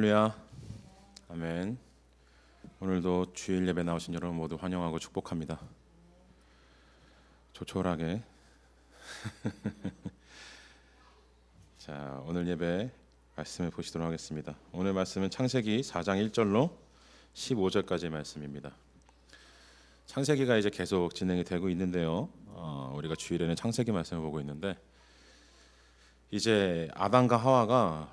할렐루야. 아멘. 오늘도 주일 예배 나오신 여러분 모두 환영하고 축복합니다. 조촐하게. 자, 오늘 예배 말씀을 보시도록 하겠습니다. 오늘 말씀은 창세기 4장 1절로 15절까지의 말씀입니다. 창세기가 이제 계속 진행이 되고 있는데요. 우리가 주일에는 창세기 말씀을 보고 있는데 이제 아담과 하와가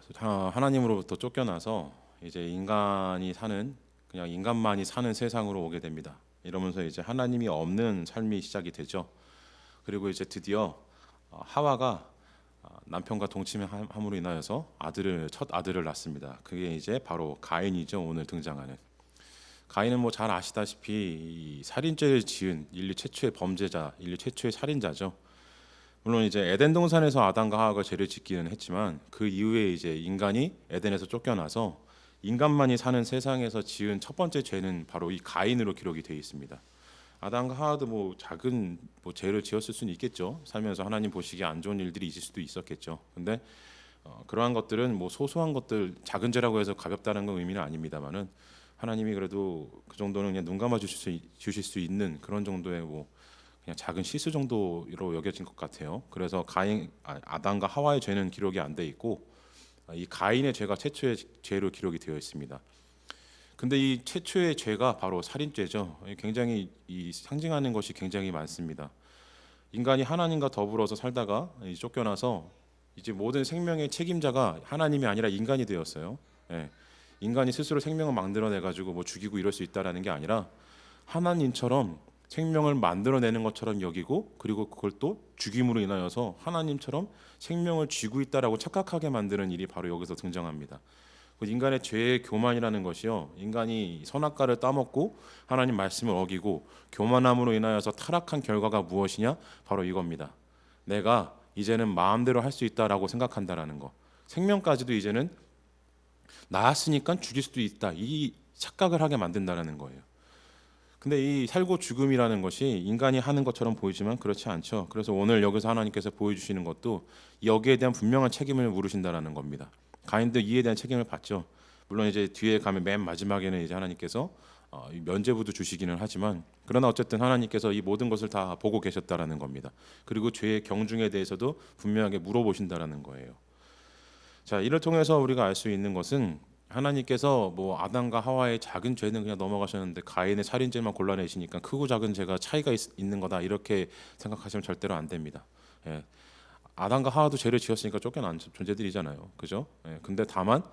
하나님으로부터 쫓겨나서 이제 그냥 인간만이 사는 세상으로 오게 됩니다. 이러면서 이제 하나님이 없는 삶이 시작이 되죠. 그리고 이제 드디어 하와가 남편과 동침함으로 인하여서 첫 아들을 낳습니다. 그게 이제 바로 가인이죠. 오늘 등장하는 가인은 뭐 잘 아시다시피 이 살인죄를 지은 인류 최초의 범죄자, 인류 최초의 살인자죠. 물론 이제 에덴 동산에서 아담과 하와가 죄를 짓기는 했지만 그 이후에 이제 인간이 에덴에서 쫓겨나서 인간만이 사는 세상에서 지은 첫 번째 죄는 바로 이 가인으로 기록이 되어 있습니다. 아담과 하와도 뭐 작은 죄를 지었을 수는 있겠죠. 살면서 하나님 보시기에 안 좋은 일들이 있을 수도 있었겠죠. 근데 그러한 것들은 뭐 소소한 것들, 작은 죄라고 해서 가볍다는 건 의미는 아닙니다만은 하나님이 그래도 그 정도는 그냥 눈 감아 주실 수 있는 그런 정도의 그냥 작은 실수 정도로 여겨진 것 같아요. 그래서 아담과 하와의 죄는 기록이 안 돼 있고 이 가인의 죄가 최초의 죄로 기록이 되어 있습니다. 근데 이 최초의 죄가 바로 살인죄죠. 굉장히 상징하는 것이 굉장히 많습니다. 인간이 하나님과 더불어서 살다가 쫓겨나서 이제 모든 생명의 책임자가 하나님이 아니라 인간이 되었어요. 예. 인간이 스스로 생명을 만들어내 가지고 죽이고 이럴 수 있다라는 게 아니라 하나님처럼 생명을 만들어내는 것처럼 여기고 그리고 그걸 또 죽임으로 인하여서 하나님처럼 생명을 쥐고 있다라고 착각하게 만드는 일이 바로 여기서 등장합니다. 인간의 죄의 교만이라는 것이요, 인간이 선악과를 따먹고 하나님 말씀을 어기고 교만함으로 인하여서 타락한 결과가 무엇이냐? 바로 이겁니다. 내가 이제는 마음대로 할 수 있다라고 생각한다라는 거. 생명까지도 이제는 나았으니까 죽일 수도 있다, 이 착각을 하게 만든다라는 거예요. 근데 이 살고 죽음이라는 것이 인간이 하는 것처럼 보이지만 그렇지 않죠. 그래서 오늘 여기서 하나님께서 보여주시는 것도 여기에 대한 분명한 책임을 물으신다라는 겁니다. 가인도 이에 대한 책임을 받죠. 물론 이제 뒤에 가면 맨 마지막에는 이제 하나님께서 면죄부도 주시기는 하지만 그러나 어쨌든 하나님께서 이 모든 것을 다 보고 계셨다라는 겁니다. 그리고 죄의 경중에 대해서도 분명하게 물어보신다라는 거예요. 자, 이를 통해서 우리가 알 수 있는 것은 하나님께서 아담과 하와의 작은 죄는 그냥 넘어가셨는데 가인의 살인죄만 골라내시니까 크고 작은 죄가 차이가 있는 거다, 이렇게 생각하시면 절대로 안 됩니다. 예. 아담과 하와도 죄를 지었으니까 쫓겨난 존재들이잖아요, 그죠? 예. 근데 다만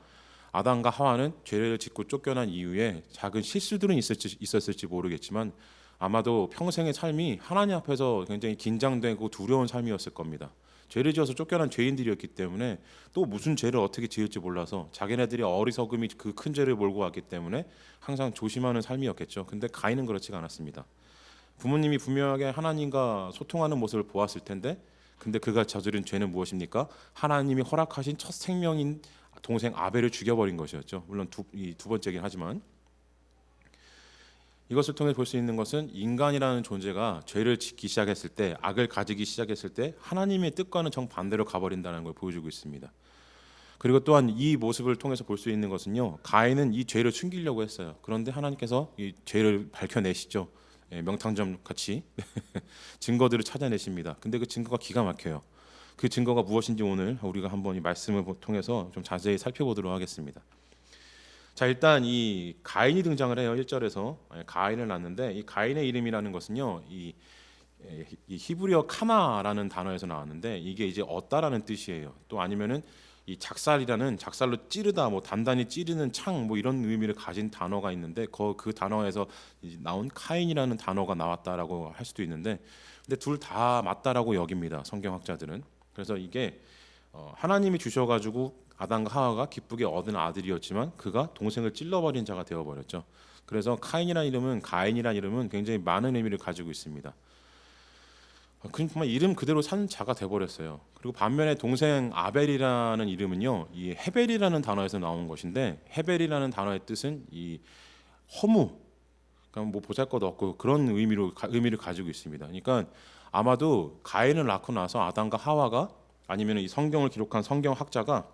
아담과 하와는 죄를 짓고 쫓겨난 이후에 작은 실수들은 있었을지 모르겠지만 아마도 평생의 삶이 하나님 앞에서 굉장히 긴장되고 두려운 삶이었을 겁니다. 죄를 지어서 쫓겨난 죄인들이었기 때문에 또 무슨 죄를 어떻게 지을지 몰라서 자기네들이 어리석음이 그 큰 죄를 몰고 왔기 때문에 항상 조심하는 삶이었겠죠. 근데 가인은 그렇지가 않았습니다. 부모님이 분명하게 하나님과 소통하는 모습을 보았을 텐데 근데 그가 저지른 죄는 무엇입니까? 하나님이 허락하신 첫 생명인 동생 아벨을 죽여버린 것이었죠. 물론 두 번째긴 하지만 이것을 통해 볼 수 있는 것은 인간이라는 존재가 죄를 짓기 시작했을 때, 악을 가지기 시작했을 때 하나님의 뜻과는 정반대로 가버린다는 걸 보여주고 있습니다. 그리고 또한 이 모습을 통해서 볼 수 있는 것은요, 가인은 이 죄를 숨기려고 했어요. 그런데 하나님께서 이 죄를 밝혀내시죠. 명탕점 같이 증거들을 찾아내십니다. 근데 그 증거가 기가 막혀요. 그 증거가 무엇인지 오늘 우리가 한번 이 말씀을 통해서 좀 자세히 살펴보도록 하겠습니다. 자, 일단 이 가인이 등장을 해요. 1절에서 가인을 낳는데 이 가인의 이름이라는 것은요, 이 히브리어 카나라는 단어에서 나왔는데 이게 이제 얻다라는 뜻이에요. 또 아니면은 이 작살로 찌르다, 단단히 찌르는 창, 이런 의미를 가진 단어가 있는데 그 단어에서 나온 카인이라는 단어가 나왔다라고 할 수도 있는데, 근데 둘 다 맞다라고 여깁니다, 성경학자들은. 그래서 이게 하나님이 주셔가지고 아담과 하와가 기쁘게 얻은 아들이었지만 그가 동생을 찔러버린 자가 되어버렸죠. 그래서 가인이라는 이름은 굉장히 많은 의미를 가지고 있습니다. 정말 이름 그대로 산 자가 되어버렸어요. 그리고 반면에 동생 아벨이라는 이름은요, 이 헤벨이라는 단어에서 나온 것인데 헤벨이라는 단어의 뜻은 이 허무, 그러니까 보잘것없고 그런 의미를 가지고 있습니다. 그러니까 아마도 가인을 낳고 나서 아담과 하와가 아니면 이 성경을 기록한 성경학자가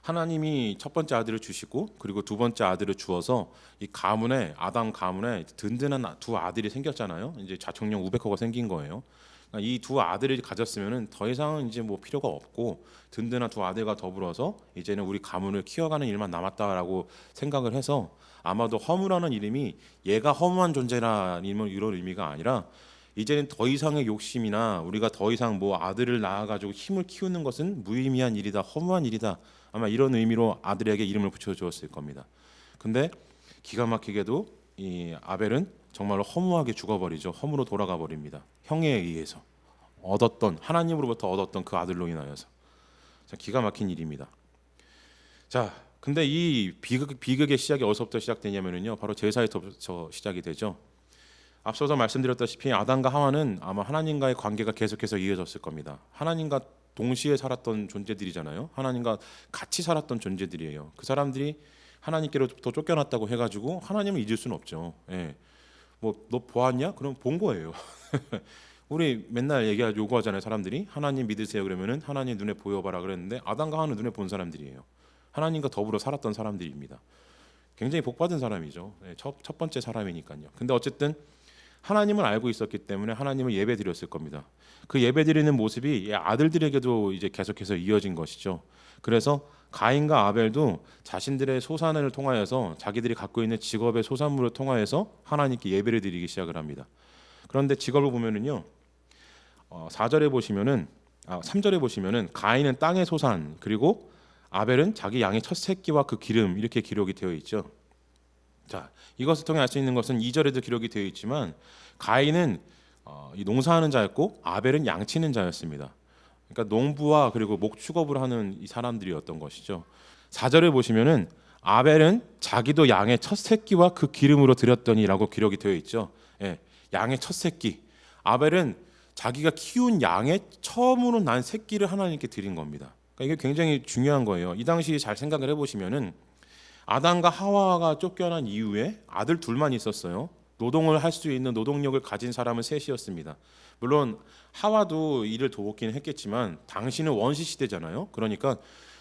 하나님이 첫 번째 아들을 주시고 그리고 두 번째 아들을 주어서 이 가문에 아담 가문에 든든한 두 아들이 생겼잖아요. 이제 자청령 우베커가 생긴 거예요. 그러니까 이 두 아들을 가졌으면은 더 이상은 이제 뭐 필요가 없고 든든한 두 아들과 더불어서 이제는 우리 가문을 키워가는 일만 남았다라고 생각을 해서 아마도 허무라는 이름이 얘가 허무한 존재라 이런 의미가 아니라 이제는 더 이상의 욕심이나 우리가 더 이상 뭐 아들을 낳아가지고 힘을 키우는 것은 무의미한 일이다, 허무한 일이다. 아마 이런 의미로 아들에게 이름을 붙여주었을 겁니다. 근데 기가 막히게도 이 아벨은 정말로 허무하게 죽어버리죠. 허무로 돌아가 버립니다. 형에 의해서 얻었던 하나님으로부터 얻었던 그 아들로 인하여서 기가 막힌 일입니다. 자, 근데 이 비극의 시작이 어디서부터 시작되냐면요, 바로 제사에서부터 시작이 되죠. 앞서서 말씀드렸다시피 아담과 하와는 아마 하나님과의 관계가 계속해서 이어졌을 겁니다. 하나님과 동시에 살았던 존재들이잖아요. 하나님과 같이 살았던 존재들이에요. 그 사람들이 하나님께로부터 쫓겨났다고 해가지고 하나님을 잊을 수는 없죠. 예. 뭐 너 보았냐? 그럼 본 거예요. 우리 맨날 요구하잖아요. 사람들이 하나님 믿으세요. 그러면은 하나님 눈에 보여봐라 그랬는데 아담과 하와는 눈에 본 사람들이에요. 하나님과 더불어 살았던 사람들입니다. 굉장히 복받은 사람이죠. 예, 첫 번째 사람이니까요. 근데 어쨌든 하나님을 알고 있었기 때문에 하나님을 예배드렸을 겁니다. 그 예배드리는 모습이 아들들에게도 이제 계속해서 이어진 것이죠. 그래서 가인과 아벨도 자신들의 소산을 통하여서 자기들이 갖고 있는 직업의 소산물을 통하여서 하나님께 예배를 드리기 시작을 합니다. 그런데 직업을 보면은요, 4절에 보시면은 3절에 보시면은 가인은 땅의 소산 그리고 아벨은 자기 양의 첫 새끼와 그 기름 이렇게 기록이 되어 있죠. 자, 이것을 통해 알 수 있는 것은 2절에도 기록이 되어 있지만 가인은 이 농사하는 자였고 아벨은 양치는 자였습니다. 그러니까 농부와 그리고 목축업을 하는 이 사람들이었던 것이죠. 4절에 보시면은 아벨은 자기도 양의 첫 새끼와 그 기름으로 드렸더니라고 기록이 되어 있죠. 예, 양의 첫 새끼. 아벨은 자기가 키운 양의 처음으로 난 새끼를 하나님께 드린 겁니다. 그러니까 이게 굉장히 중요한 거예요. 이 당시 잘 생각을 해보시면은 아담과 하와가 쫓겨난 이후에 아들 둘만 있었어요. 노동을 할 수 있는 노동력을 가진 사람은 셋이었습니다. 물론 하와도 일을 도웠기는 했겠지만 당시는 원시 시대잖아요. 그러니까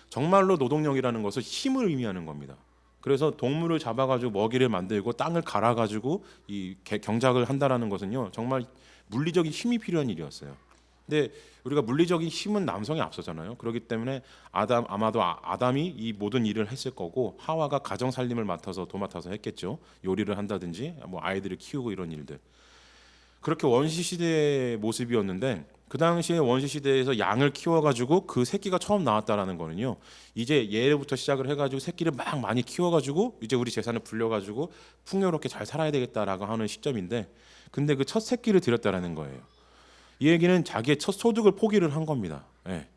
정말로 노동력이라는 것은 힘을 의미하는 겁니다. 그래서 동물을 잡아가지고 먹이를 만들고 땅을 갈아가지고 이 경작을 한다라는 것은요, 정말 물리적인 힘이 필요한 일이었어요. 근데 우리가 물리적인 힘은 남성이 앞서잖아요. 그렇기 때문에 아마도 아담이 이 모든 일을 했을 거고 하와가 가정 살림을 도맡아서 했겠죠. 요리를 한다든지 뭐 아이들을 키우고 이런 일들. 그렇게 원시 시대의 모습이었는데 그 당시에 원시 시대에서 양을 키워가지고 그 새끼가 처음 나왔다라는 거는요. 이제 얘부터 시작을 해가지고 새끼를 막 많이 키워가지고 이제 우리 재산을 불려가지고 풍요롭게 잘 살아야 되겠다라고 하는 시점인데, 근데 그 첫 새끼를 드렸다라는 거예요. 이 얘기는 자기의 첫 소득을 포기를 한 겁니다. 예.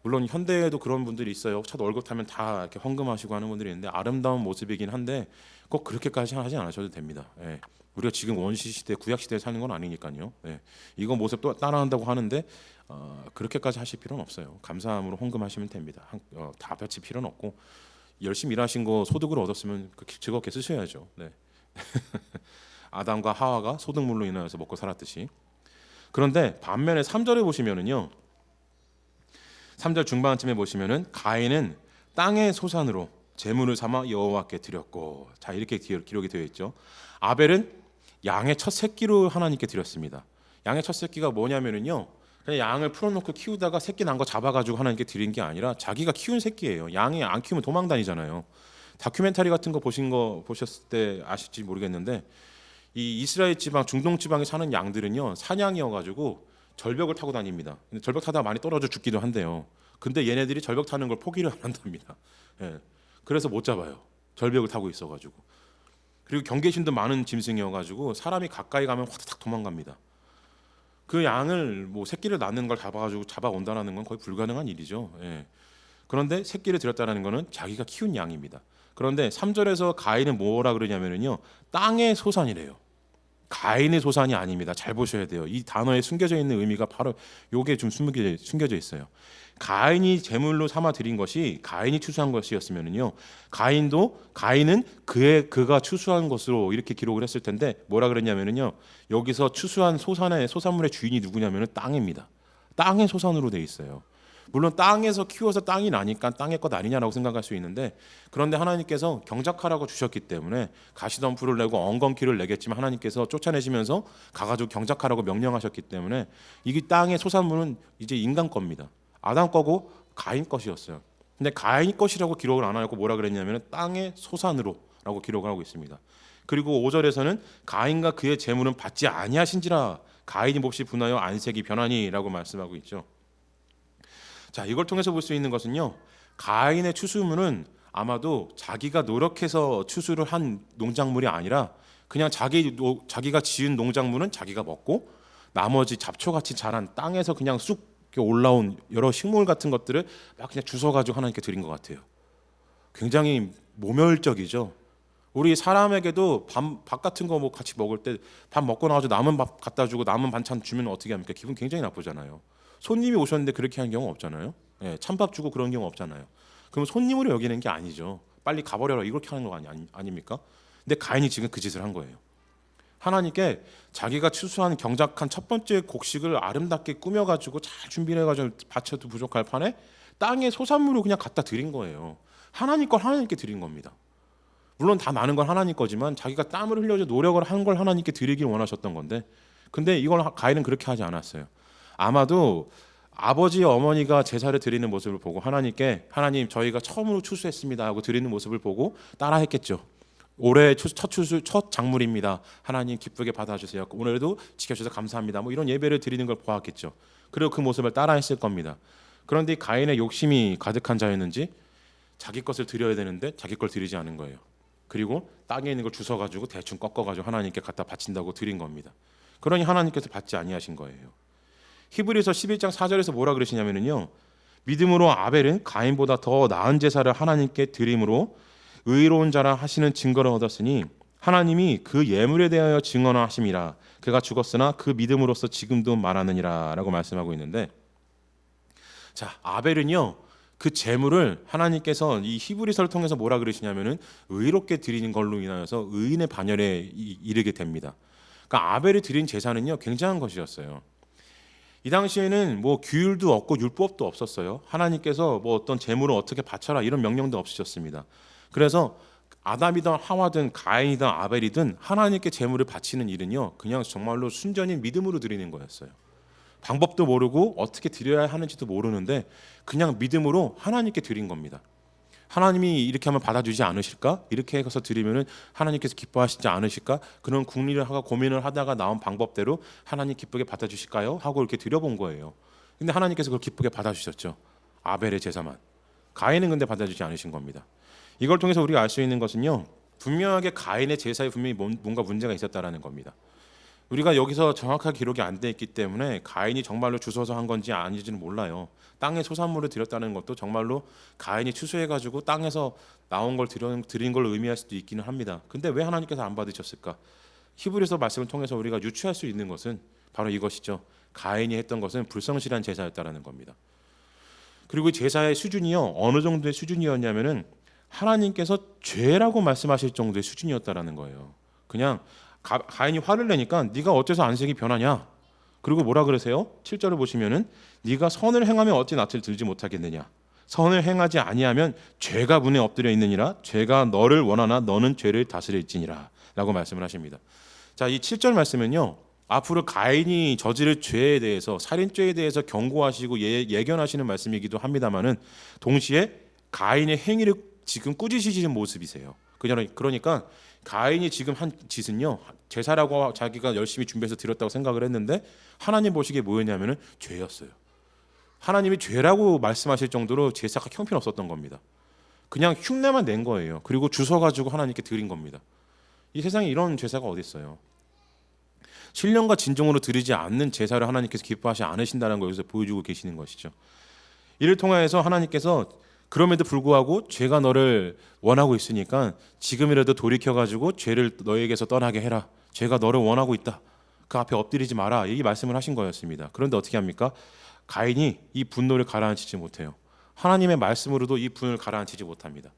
물론 현대에도 그런 분들이 있어요. 첫 월급 타면 다 이렇게 헌금하시고 하는 분들이 있는데 아름다운 모습이긴 한데 꼭 그렇게까지 하지 않으셔도 됩니다. 예. 우리가 지금 원시 시대, 구약 시대에 사는 건 아니니까요. 예. 이거 모습 또 따라한다고 하는데 그렇게까지 하실 필요는 없어요. 감사함으로 헌금하시면 됩니다. 다 바칠 필요는 없고 열심히 일하신 거 소득을 얻었으면 즐겁게 쓰셔야죠. 네. 아담과 하와가 소득물로 인하여서 먹고 살았듯이. 그런데 반면에 3절에 보시면은요, 3절 중반쯤에 보시면은 가인은 땅의 소산으로 제물을 삼아 여호와께 드렸고, 자 이렇게 기록이 되어 있죠. 아벨은 양의 첫 새끼로 하나님께 드렸습니다. 양의 첫 새끼가 뭐냐면은요, 그냥 양을 풀어놓고 키우다가 새끼 난 거 잡아가지고 하나님께 드린 게 아니라 자기가 키운 새끼예요. 양이 안 키우면 도망 다니잖아요. 다큐멘터리 같은 거 보셨을 때 아실지 모르겠는데 이 이스라엘 지방, 중동 지방에 사는 양들은요 사냥이어가지고 절벽을 타고 다닙니다. 근데 절벽 타다가 많이 떨어져 죽기도 한대요. 근데 얘네들이 절벽 타는 걸 포기를 안 한답니다. 예. 그래서 못 잡아요. 절벽을 타고 있어가지고. 그리고 경계심도 많은 짐승이어가지고 사람이 가까이 가면 화다닥 도망갑니다. 그 양을 뭐 새끼를 낳는 걸 잡아온다는 건 거의 불가능한 일이죠. 예. 그런데 새끼를 드렸다는 거는 자기가 키운 양입니다. 그런데 3절에서 가인은 뭐라 그러냐면요, 땅의 소산이래요. 가인의 소산이 아닙니다. 잘 보셔야 돼요. 이 단어에 숨겨져 있는 의미가 바로 요게 좀 숨겨져 있어요. 가인이 제물로 삼아 드린 것이 가인이 추수한 것이었으면요, 가인은 그가 추수한 것으로 이렇게 기록을 했을 텐데 뭐라 그랬냐면요, 여기서 추수한 소산물의 주인이 누구냐면은 땅입니다. 땅의 소산으로 돼 있어요. 물론 땅에서 키워서 땅이 나니까 땅의 것 아니냐라고 생각할 수 있는데, 그런데 하나님께서 경작하라고 주셨기 때문에 가시덤불을 내고 엉겅퀴를 내겠지만 하나님께서 쫓아내시면서 가가지고 경작하라고 명령하셨기 때문에 이 땅의 소산물은 이제 인간 겁니다. 아담 거고 가인 것이었어요. 근데 가인 것이라고 기록을 안 하고 뭐라 그랬냐면 땅의 소산으로라고 기록을 하고 있습니다. 그리고 5절에서는 가인과 그의 재물은 받지 아니하신지라 가인이 몹시 분하여 안색이 변하니라고 말씀하고 있죠. 자, 이걸 통해서 볼 수 있는 것은요, 가인의 추수물은 아마도 자기가 노력해서 추수를 한 농작물이 아니라 그냥 자기가 지은 농작물은 자기가 먹고 나머지 잡초같이 자란 땅에서 그냥 쑥 올라온 여러 식물 같은 것들을 막 그냥 주워가지고 하나님께 드린 것 같아요. 굉장히 모멸적이죠. 우리 사람에게도 밥 같은 거 뭐 같이 먹을 때 밥 먹고 나가지고 남은 밥 갖다 주고 남은 반찬 주면 어떻게 합니까? 기분 굉장히 나쁘잖아요. 손님이 오셨는데 그렇게 하는 경우 없잖아요. 예, 찬밥 주고 그런 경우 없잖아요. 그럼 손님으로 여기는 게 아니죠. 빨리 가버려라 이렇게 하는 거 아닙니까? 근데 가인이 지금 그 짓을 한 거예요. 하나님께 자기가 추수한 경작한 첫 번째 곡식을 아름답게 꾸며가지고 잘 준비를 해가지고 바쳐도 부족할 판에 땅의 소산물을 그냥 갖다 드린 거예요. 하나님 걸 하나님께 드린 겁니다. 물론 다 많은 건 하나님 거지만 자기가 땀을 흘려서 노력을 한 걸 하나님께 드리길 원하셨던 건데, 근데 이걸 가인은 그렇게 하지 않았어요. 아마도 아버지 어머니가 제사를 드리는 모습을 보고 하나님께, 하나님 저희가 처음으로 추수했습니다 하고 드리는 모습을 보고 따라했겠죠. 올해 첫 작물입니다. 하나님 기쁘게 받아주세요. 오늘도 지켜주셔서 감사합니다. 뭐 이런 예배를 드리는 걸 보았겠죠. 그리고 그 모습을 따라했을 겁니다. 그런데 가인의 욕심이 가득한 자였는지 자기 것을 드려야 되는데 자기 걸 드리지 않은 거예요. 그리고 땅에 있는 걸 주워가지고 대충 꺾어가지고 하나님께 갖다 바친다고 드린 겁니다. 그러니 하나님께서 받지 아니하신 거예요. 히브리서 11장 4절에서 뭐라 그러시냐면요, 믿음으로 아벨은 가인보다 더 나은 제사를 하나님께 드림으로 의로운 자라 하시는 증거를 얻었으니 하나님이 그 예물에 대하여 증언하심이라. 그가 죽었으나 그 믿음으로써 지금도 말하느니라 라고 말씀하고 있는데, 자, 아벨은요 그 제물을 하나님께서 이 히브리서를 통해서 뭐라 그러시냐면은 의롭게 드리는 걸로 인하여서 의인의 반열에 이르게 됩니다. 그러니까 아벨이 드린 제사는요 굉장한 것이었어요. 이 당시에는 뭐 규율도 없고 율법도 없었어요. 하나님께서 뭐 어떤 제물을 어떻게 바쳐라 이런 명령도 없으셨습니다. 그래서 아담이든 하와든 가인이든 아벨이든 하나님께 제물을 바치는 일은요 그냥 정말로 순전히 믿음으로 드리는 거였어요. 방법도 모르고 어떻게 드려야 하는지도 모르는데 그냥 믿음으로 하나님께 드린 겁니다. 하나님이 이렇게 하면 받아주지 않으실까? 이렇게 해서 드리면은 하나님께서 기뻐하시지 않으실까? 그런 궁리를 하고 고민을 하다가 나온 방법대로 하나님 기쁘게 받아주실까요? 하고 이렇게 드려본 거예요. 근데 하나님께서 그걸 기쁘게 받아주셨죠. 아벨의 제사만. 가인은 근데 받아주지 않으신 겁니다. 이걸 통해서 우리가 알 수 있는 것은요, 분명하게 가인의 제사에 분명히 뭔가 문제가 있었다라는 겁니다. 우리가 여기서 정확하게 기록이 안 돼 있기 때문에 가인이 정말로 주워서 한 건지 아닌지는 몰라요. 땅에 소산물을 드렸다는 것도 정말로 가인이 추수해가지고 땅에서 나온 걸 드린 걸 의미할 수도 있기는 합니다. 근데 왜 하나님께서 안 받으셨을까? 히브리서 말씀을 통해서 우리가 유추할 수 있는 것은 바로 이것이죠. 가인이 했던 것은 불성실한 제사였다라는 겁니다. 그리고 이 제사의 수준이요 어느 정도의 수준이었냐면은 하나님께서 죄라고 말씀하실 정도의 수준이었다라는 거예요. 그냥 가인이 화를 내니까 네가 어째서 안색이 변하냐? 그리고 뭐라 그러세요? 7절을 보시면은 네가 선을 행하면 어찌 낯을 들지 못하겠느냐? 선을 행하지 아니하면 죄가 문에 엎드려 있느니라. 죄가 너를 원하나 너는 죄를 다스릴지니라 라고 말씀을 하십니다. 자, 이 7절 말씀은요 앞으로 가인이 저지를 죄에 대해서, 살인죄에 대해서 경고하시고 예견하시는 말씀이기도 합니다만은 동시에 가인의 행위를 지금 꾸짖으시는 모습이세요. 그러니까 가인이 지금 한 짓은요 제사라고 자기가 열심히 준비해서 드렸다고 생각을 했는데 하나님 보시기에 뭐였냐면은 죄였어요. 하나님이 죄라고 말씀하실 정도로 제사가 형편없었던 겁니다. 그냥 흉내만 낸 거예요. 그리고 주워가지고 하나님께 드린 겁니다. 이 세상에 이런 제사가 어디 있어요? 신령과 진정으로 드리지 않는 제사를 하나님께서 기뻐하지 않으신다는 걸 여기서 보여주고 계시는 것이죠. 이를 통하여서 하나님께서 그럼에도 불구하고 죄가 너를 원하고 있으니까 지금이라도 돌이켜가지고 죄를 너에게서 떠나게 해라. 죄가 너를 원하고 있다. 그 앞에 엎드리지 마라. 이 말씀을 하신 거였습니다. 그런데 어떻게 합니까? 가인이 이 분노를 가라앉히지 못해요. 하나님의 말씀으로도 이 분을 가라앉히지 못합니다.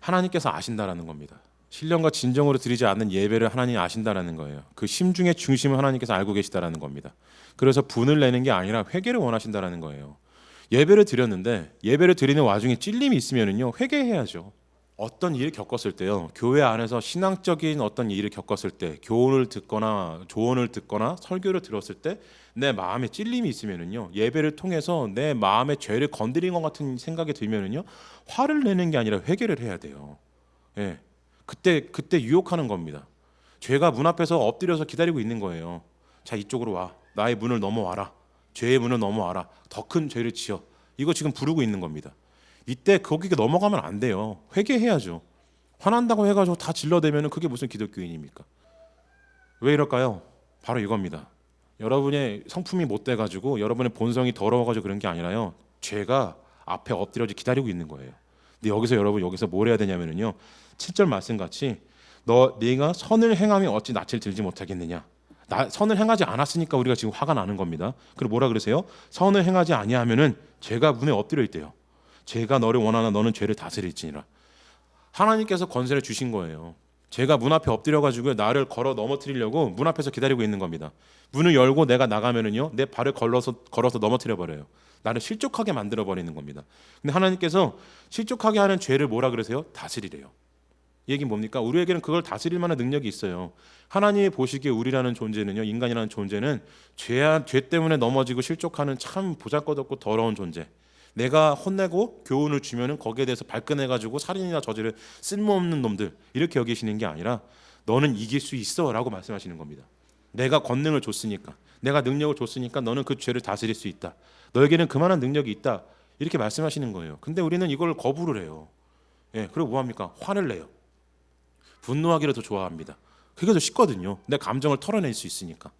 하나님께서 아신다라는 겁니다. 신령과 진정으로 드리지 않는 예배를 하나님이 아신다라는 거예요. 그 심중의 중심을 하나님께서 알고 계시다라는 겁니다. 그래서 분을 내는 게 아니라 회개를 원하신다라는 거예요. 예배를 드렸는데 예배를 드리는 와중에 찔림이 있으면은요 회개해야죠. 어떤 일을 겪었을 때요, 교회 안에서 신앙적인 어떤 일을 겪었을 때, 교훈을 듣거나 조언을 듣거나 설교를 들었을 때 내 마음에 찔림이 있으면은요, 예배를 통해서 내 마음의 죄를 건드린 것 같은 생각이 들면은요, 화를 내는 게 아니라 회개를 해야 돼요. 예, 그때 유혹하는 겁니다. 죄가 문 앞에서 엎드려서 기다리고 있는 거예요. 자, 이쪽으로 와. 나의 문을 넘어와라. 죄의 문을 넘어와라. 더 큰 죄를 지어. 이거 지금 부르고 있는 겁니다. 이때 거기가 넘어가면 안 돼요. 회개해야죠. 화난다고 해가지고 다 질러대면 그게 무슨 기독교인입니까? 왜 이럴까요? 바로 이겁니다. 여러분의 성품이 못 돼가지고 여러분의 본성이 더러워가지고 그런 게 아니라요, 죄가 앞에 엎드려져 기다리고 있는 거예요. 근데 여기서 여러분 여기서 뭘 해야 되냐면요, 7절 말씀 같이 네가 선을 행함이 어찌 낯을 들지 못하겠느냐. 선을 행하지 않았으니까 우리가 지금 화가 나는 겁니다. 그리고 뭐라 그러세요? 선을 행하지 아니하면은 죄가 문에 엎드려 있대요. 죄가 너를 원하나 너는 죄를 다스릴지니라. 하나님께서 권세를 주신 거예요. 죄가 문 앞에 엎드려가지고 나를 걸어 넘어뜨리려고 문 앞에서 기다리고 있는 겁니다. 문을 열고 내가 나가면은요, 내 발을 걸어서 넘어뜨려 버려요. 나를 실족하게 만들어 버리는 겁니다. 근데 하나님께서 실족하게 하는 죄를 뭐라 그러세요? 다스리래요. 이 얘기는 뭡니까? 우리에게는 그걸 다스릴 만한 능력이 있어요. 하나님이 보시기에 우리라는 존재는요, 인간이라는 존재는 죄 때문에 넘어지고 실족하는 참 보잘것없고 더러운 존재. 내가 혼내고 교훈을 주면은 거기에 대해서 발끈해가지고 살인이나 저지를 쓸모없는 놈들, 이렇게 여기시는 게 아니라 너는 이길 수 있어라고 말씀하시는 겁니다. 내가 권능을 줬으니까, 내가 능력을 줬으니까 너는 그 죄를 다스릴 수 있다. 너에게는 그만한 능력이 있다. 이렇게 말씀하시는 거예요. 근데 우리는 이걸 거부를 해요. 예, 그리고 뭐 합니까? 화를 내요. 분노하기를 더 좋아합니다. 그게 더 쉽거든요. 내 감정을 털어낼 수 있으니까.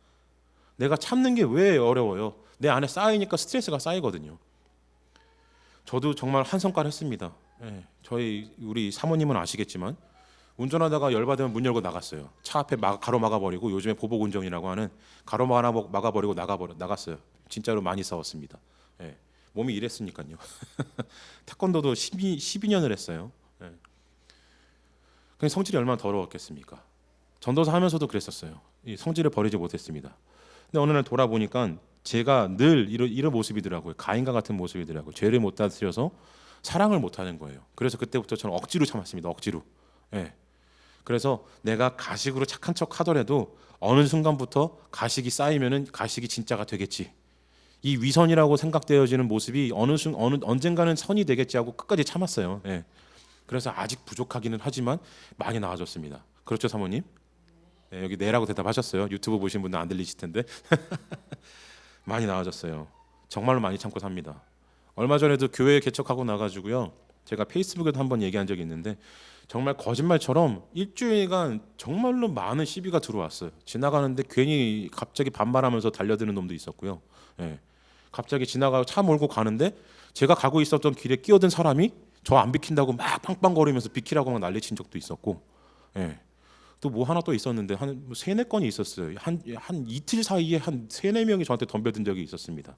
내가 참는 게 왜 어려워요? 내 안에 쌓이니까 스트레스가 쌓이거든요. 저도 정말 한성깔 했습니다. 예, 우리 사모님은 아시겠지만 운전하다가 열받으면 문 열고 나갔어요. 차 앞에 가로막아버리고, 요즘에 보복운전이라고 하는 가로막아버리고 나갔어요. 진짜로 많이 싸웠습니다. 예, 몸이 이랬으니까요. 태권도도 12년을 했어요. 예. 성질이 얼마나 더러웠겠습니까? 전도사 하면서도 그랬었어요. 이 성질을 버리지 못했습니다. 근데 어느 날 돌아보니까 제가 늘 이런 모습이더라고요. 가인과 같은 모습이더라고요. 죄를 못 다스려서 사랑을 못하는 거예요. 그래서 그때부터 저는 억지로 참았습니다. 억지로. 예. 그래서 내가 가식으로 착한 척 하더라도 어느 순간부터 가식이 쌓이면은 가식이 진짜가 되겠지. 이 위선이라고 생각되어지는 모습이 언젠가는 선이 되겠지 하고 끝까지 참았어요. 예. 그래서 아직 부족하기는 하지만 많이 나아졌습니다. 그렇죠, 사모님? 네, 여기 네라고 대답하셨어요. 유튜브 보신 분들 안 들리실 텐데. 많이 나아졌어요. 정말로 많이 참고 삽니다. 얼마 전에도 교회 개척하고 나가지고요, 제가 페이스북에도 한번 얘기한 적이 있는데 정말 거짓말처럼 일주일간 정말로 많은 시비가 들어왔어요. 지나가는데 괜히 갑자기 반말하면서 달려드는 놈도 있었고요. 예. 갑자기 지나가고 차 몰고 가는데 제가 가고 있었던 길에 끼어든 사람이 저 안 비킨다고 막 빵빵거리면서 비키라고 막 난리친 적도 있었고, 예. 또 뭐 하나 또 있었는데 한 3-4건이 있었어요. 한 이틀 사이에 한 3-4명이 저한테 덤벼든 적이 있었습니다.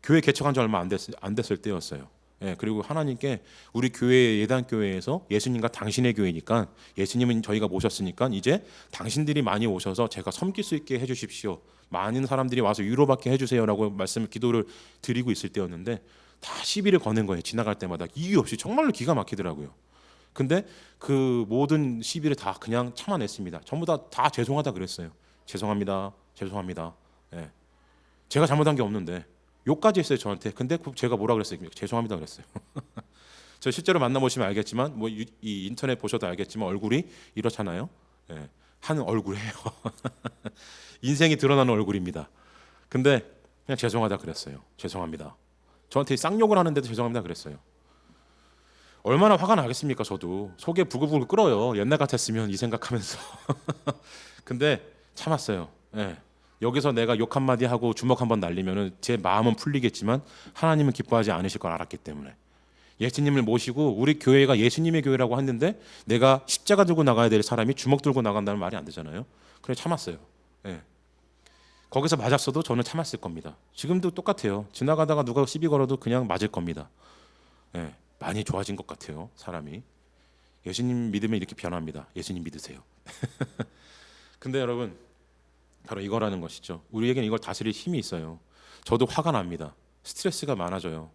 교회 개척한 지 얼마 안 됐을 때였어요. 예, 그리고 하나님께 우리 교회 예단 교회에서 예수님과 당신의 교회니까, 예수님은 저희가 모셨으니까 이제 당신들이 많이 오셔서 제가 섬길 수 있게 해주십시오. 많은 사람들이 와서 위로받게 해주세요라고 기도를 드리고 있을 때였는데 다 시비를 거는 거예요. 지나갈 때마다 이유 없이. 정말로 기가 막히더라고요. 근데 그 모든 시비를 다 그냥 참아냈습니다. 전부 다 죄송하다 그랬어요. 죄송합니다. 예. 제가 잘못한 게 없는데 욕까지 했어요, 저한테. 근데 제가 뭐라 그랬어요? 죄송합니다 그랬어요. 저 실제로 만나보시면 알겠지만, 뭐 이 인터넷 보셔도 알겠지만 얼굴이 이렇잖아요. 예. 한 얼굴이에요. 인생이 드러나는 얼굴입니다. 근데 그냥 죄송하다 그랬어요. 죄송합니다. 저한테 쌍욕을 하는데도 죄송합니다 그랬어요. 얼마나 화가 나겠습니까? 저도 속에 부글부글 끓어요. 옛날 같았으면 이 생각하면서. 근데 참았어요. 예. 여기서 내가 욕 한마디 하고 주먹 한번 날리면은 제 마음은 풀리겠지만 하나님은 기뻐하지 않으실 걸 알았기 때문에, 예수님을 모시고 우리 교회가 예수님의 교회라고 했는데 내가 십자가 들고 나가야 될 사람이 주먹 들고 나간다는 말이 안 되잖아요. 그래 참았어요. 예. 거기서 맞았어도 저는 참았을 겁니다. 지금도 똑같아요. 지나가다가 누가 시비 걸어도 그냥 맞을 겁니다. 예. 많이 좋아진 것 같아요, 사람이. 예수님 믿으면 이렇게 변합니다. 예수님 믿으세요. 근데 여러분, 바로 이거라는 것이죠. 우리에게는 이걸 다스릴 힘이 있어요. 저도 화가 납니다. 스트레스가 많아져요.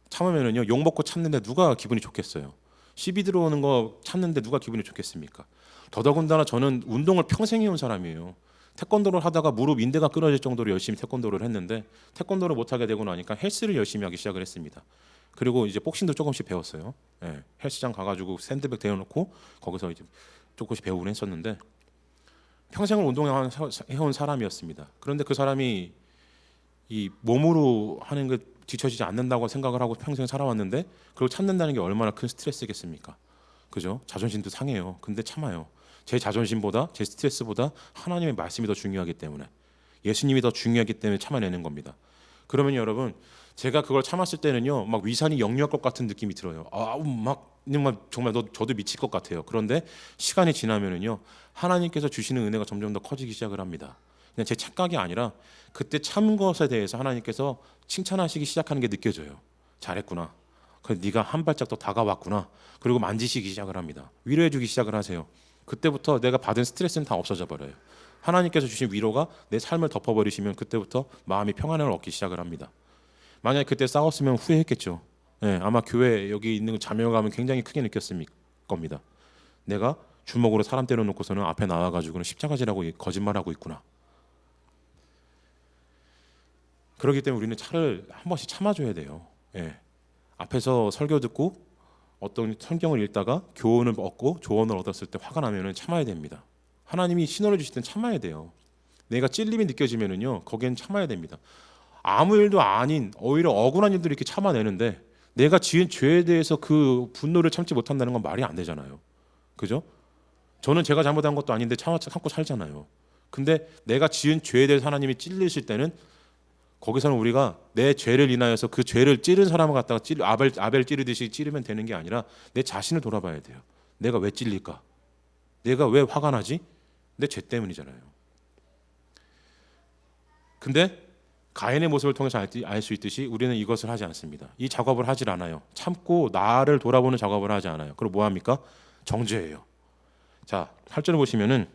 참으면은요, 욕 먹고 참는데 누가 기분이 좋겠어요? 시비 들어오는 거 참는데 누가 기분이 좋겠습니까? 더더군다나 저는 운동을 평생 해온 사람이에요. 태권도를 하다가 무릎 인대가 끊어질 정도로 열심히 태권도를 했는데 태권도를 못하게 되고 나니까 헬스를 열심히 하기 시작을 했습니다. 그리고 이제 복싱도 조금씩 배웠어요. 예, 헬스장 가가지고 샌드백 대어놓고 거기서 이제 조금씩 배우곤 했었는데 평생을 운동해온 사람이었습니다. 그런데 그 사람이 이 몸으로 하는 게 뒤처지지 않는다고 생각을 하고 평생 살아왔는데 그걸 참는다는 게 얼마나 큰 스트레스겠습니까? 그죠? 자존심도 상해요. 근데 참아요. 제 자존심보다 제 스트레스보다 하나님의 말씀이 더 중요하기 때문에 예수님이 더 중요하기 때문에 참아내는 겁니다. 그러면 여러분 제가 그걸 참았을 때는요 막 위산이 역류할 것 같은 느낌이 들어요. 막 정말 저도 미칠 것 같아요. 그런데 시간이 지나면은요 하나님께서 주시는 은혜가 점점 더 커지기 시작을 합니다. 그냥 제 착각이 아니라 그때 참은 것에 대해서 하나님께서 칭찬하시기 시작하는 게 느껴져요. 잘했구나. 그래서 네가 한 발짝 더 다가왔구나. 그리고 만지시기 시작을 합니다. 위로해주기 시작을 하세요. 그때부터 내가 받은 스트레스는 다 없어져 버려요. 하나님께서 주신 위로가 내 삶을 덮어버리시면 그때부터 마음이 평안을 얻기 시작을 합니다. 만약에 그때 싸웠으면 후회했겠죠. 네, 아마 교회 여기 있는 자매감은 굉장히 크게 느꼈을 겁니다. 내가 주먹으로 사람 때려놓고서는 앞에 나와가지고는 십자가지라고 거짓말하고 있구나. 그렇기 때문에 우리는 차를 한 번씩 참아줘야 돼요. 예. 앞에서 설교 듣고 어떤 성경을 읽다가 교훈을 얻고 조언을 얻었을 때 화가 나면은 참아야 됩니다. 하나님이 신호를 주실 땐 참아야 돼요. 내가 찔림이 느껴지면은요 거기엔 참아야 됩니다. 아무 일도 아닌 오히려 억울한 일들을 이렇게 참아내는데 내가 지은 죄에 대해서 그 분노를 참지 못한다는 건 말이 안 되잖아요. 그죠? 저는 제가 잘못한 것도 아닌데 참고 살잖아요. 근데 내가 지은 죄에 대해서 하나님이 찔리실 때는 거기서는 우리가 내 죄를 인하여서 그 죄를 찌른 사람을 갖다가 아벨 찌르듯이 찌르면 되는 게 아니라 내 자신을 돌아봐야 돼요. 내가 왜 찔릴까? 내가 왜 화가 나지? 내 죄 때문이잖아요. 근데 가인의 모습을 통해서 알 수 있듯이 우리는 이것을 하지 않습니다. 이 작업을 하질 않아요. 참고 나를 돌아보는 작업을 하지 않아요. 그럼 뭐 합니까? 정죄예요. 자, 8절을 보시면은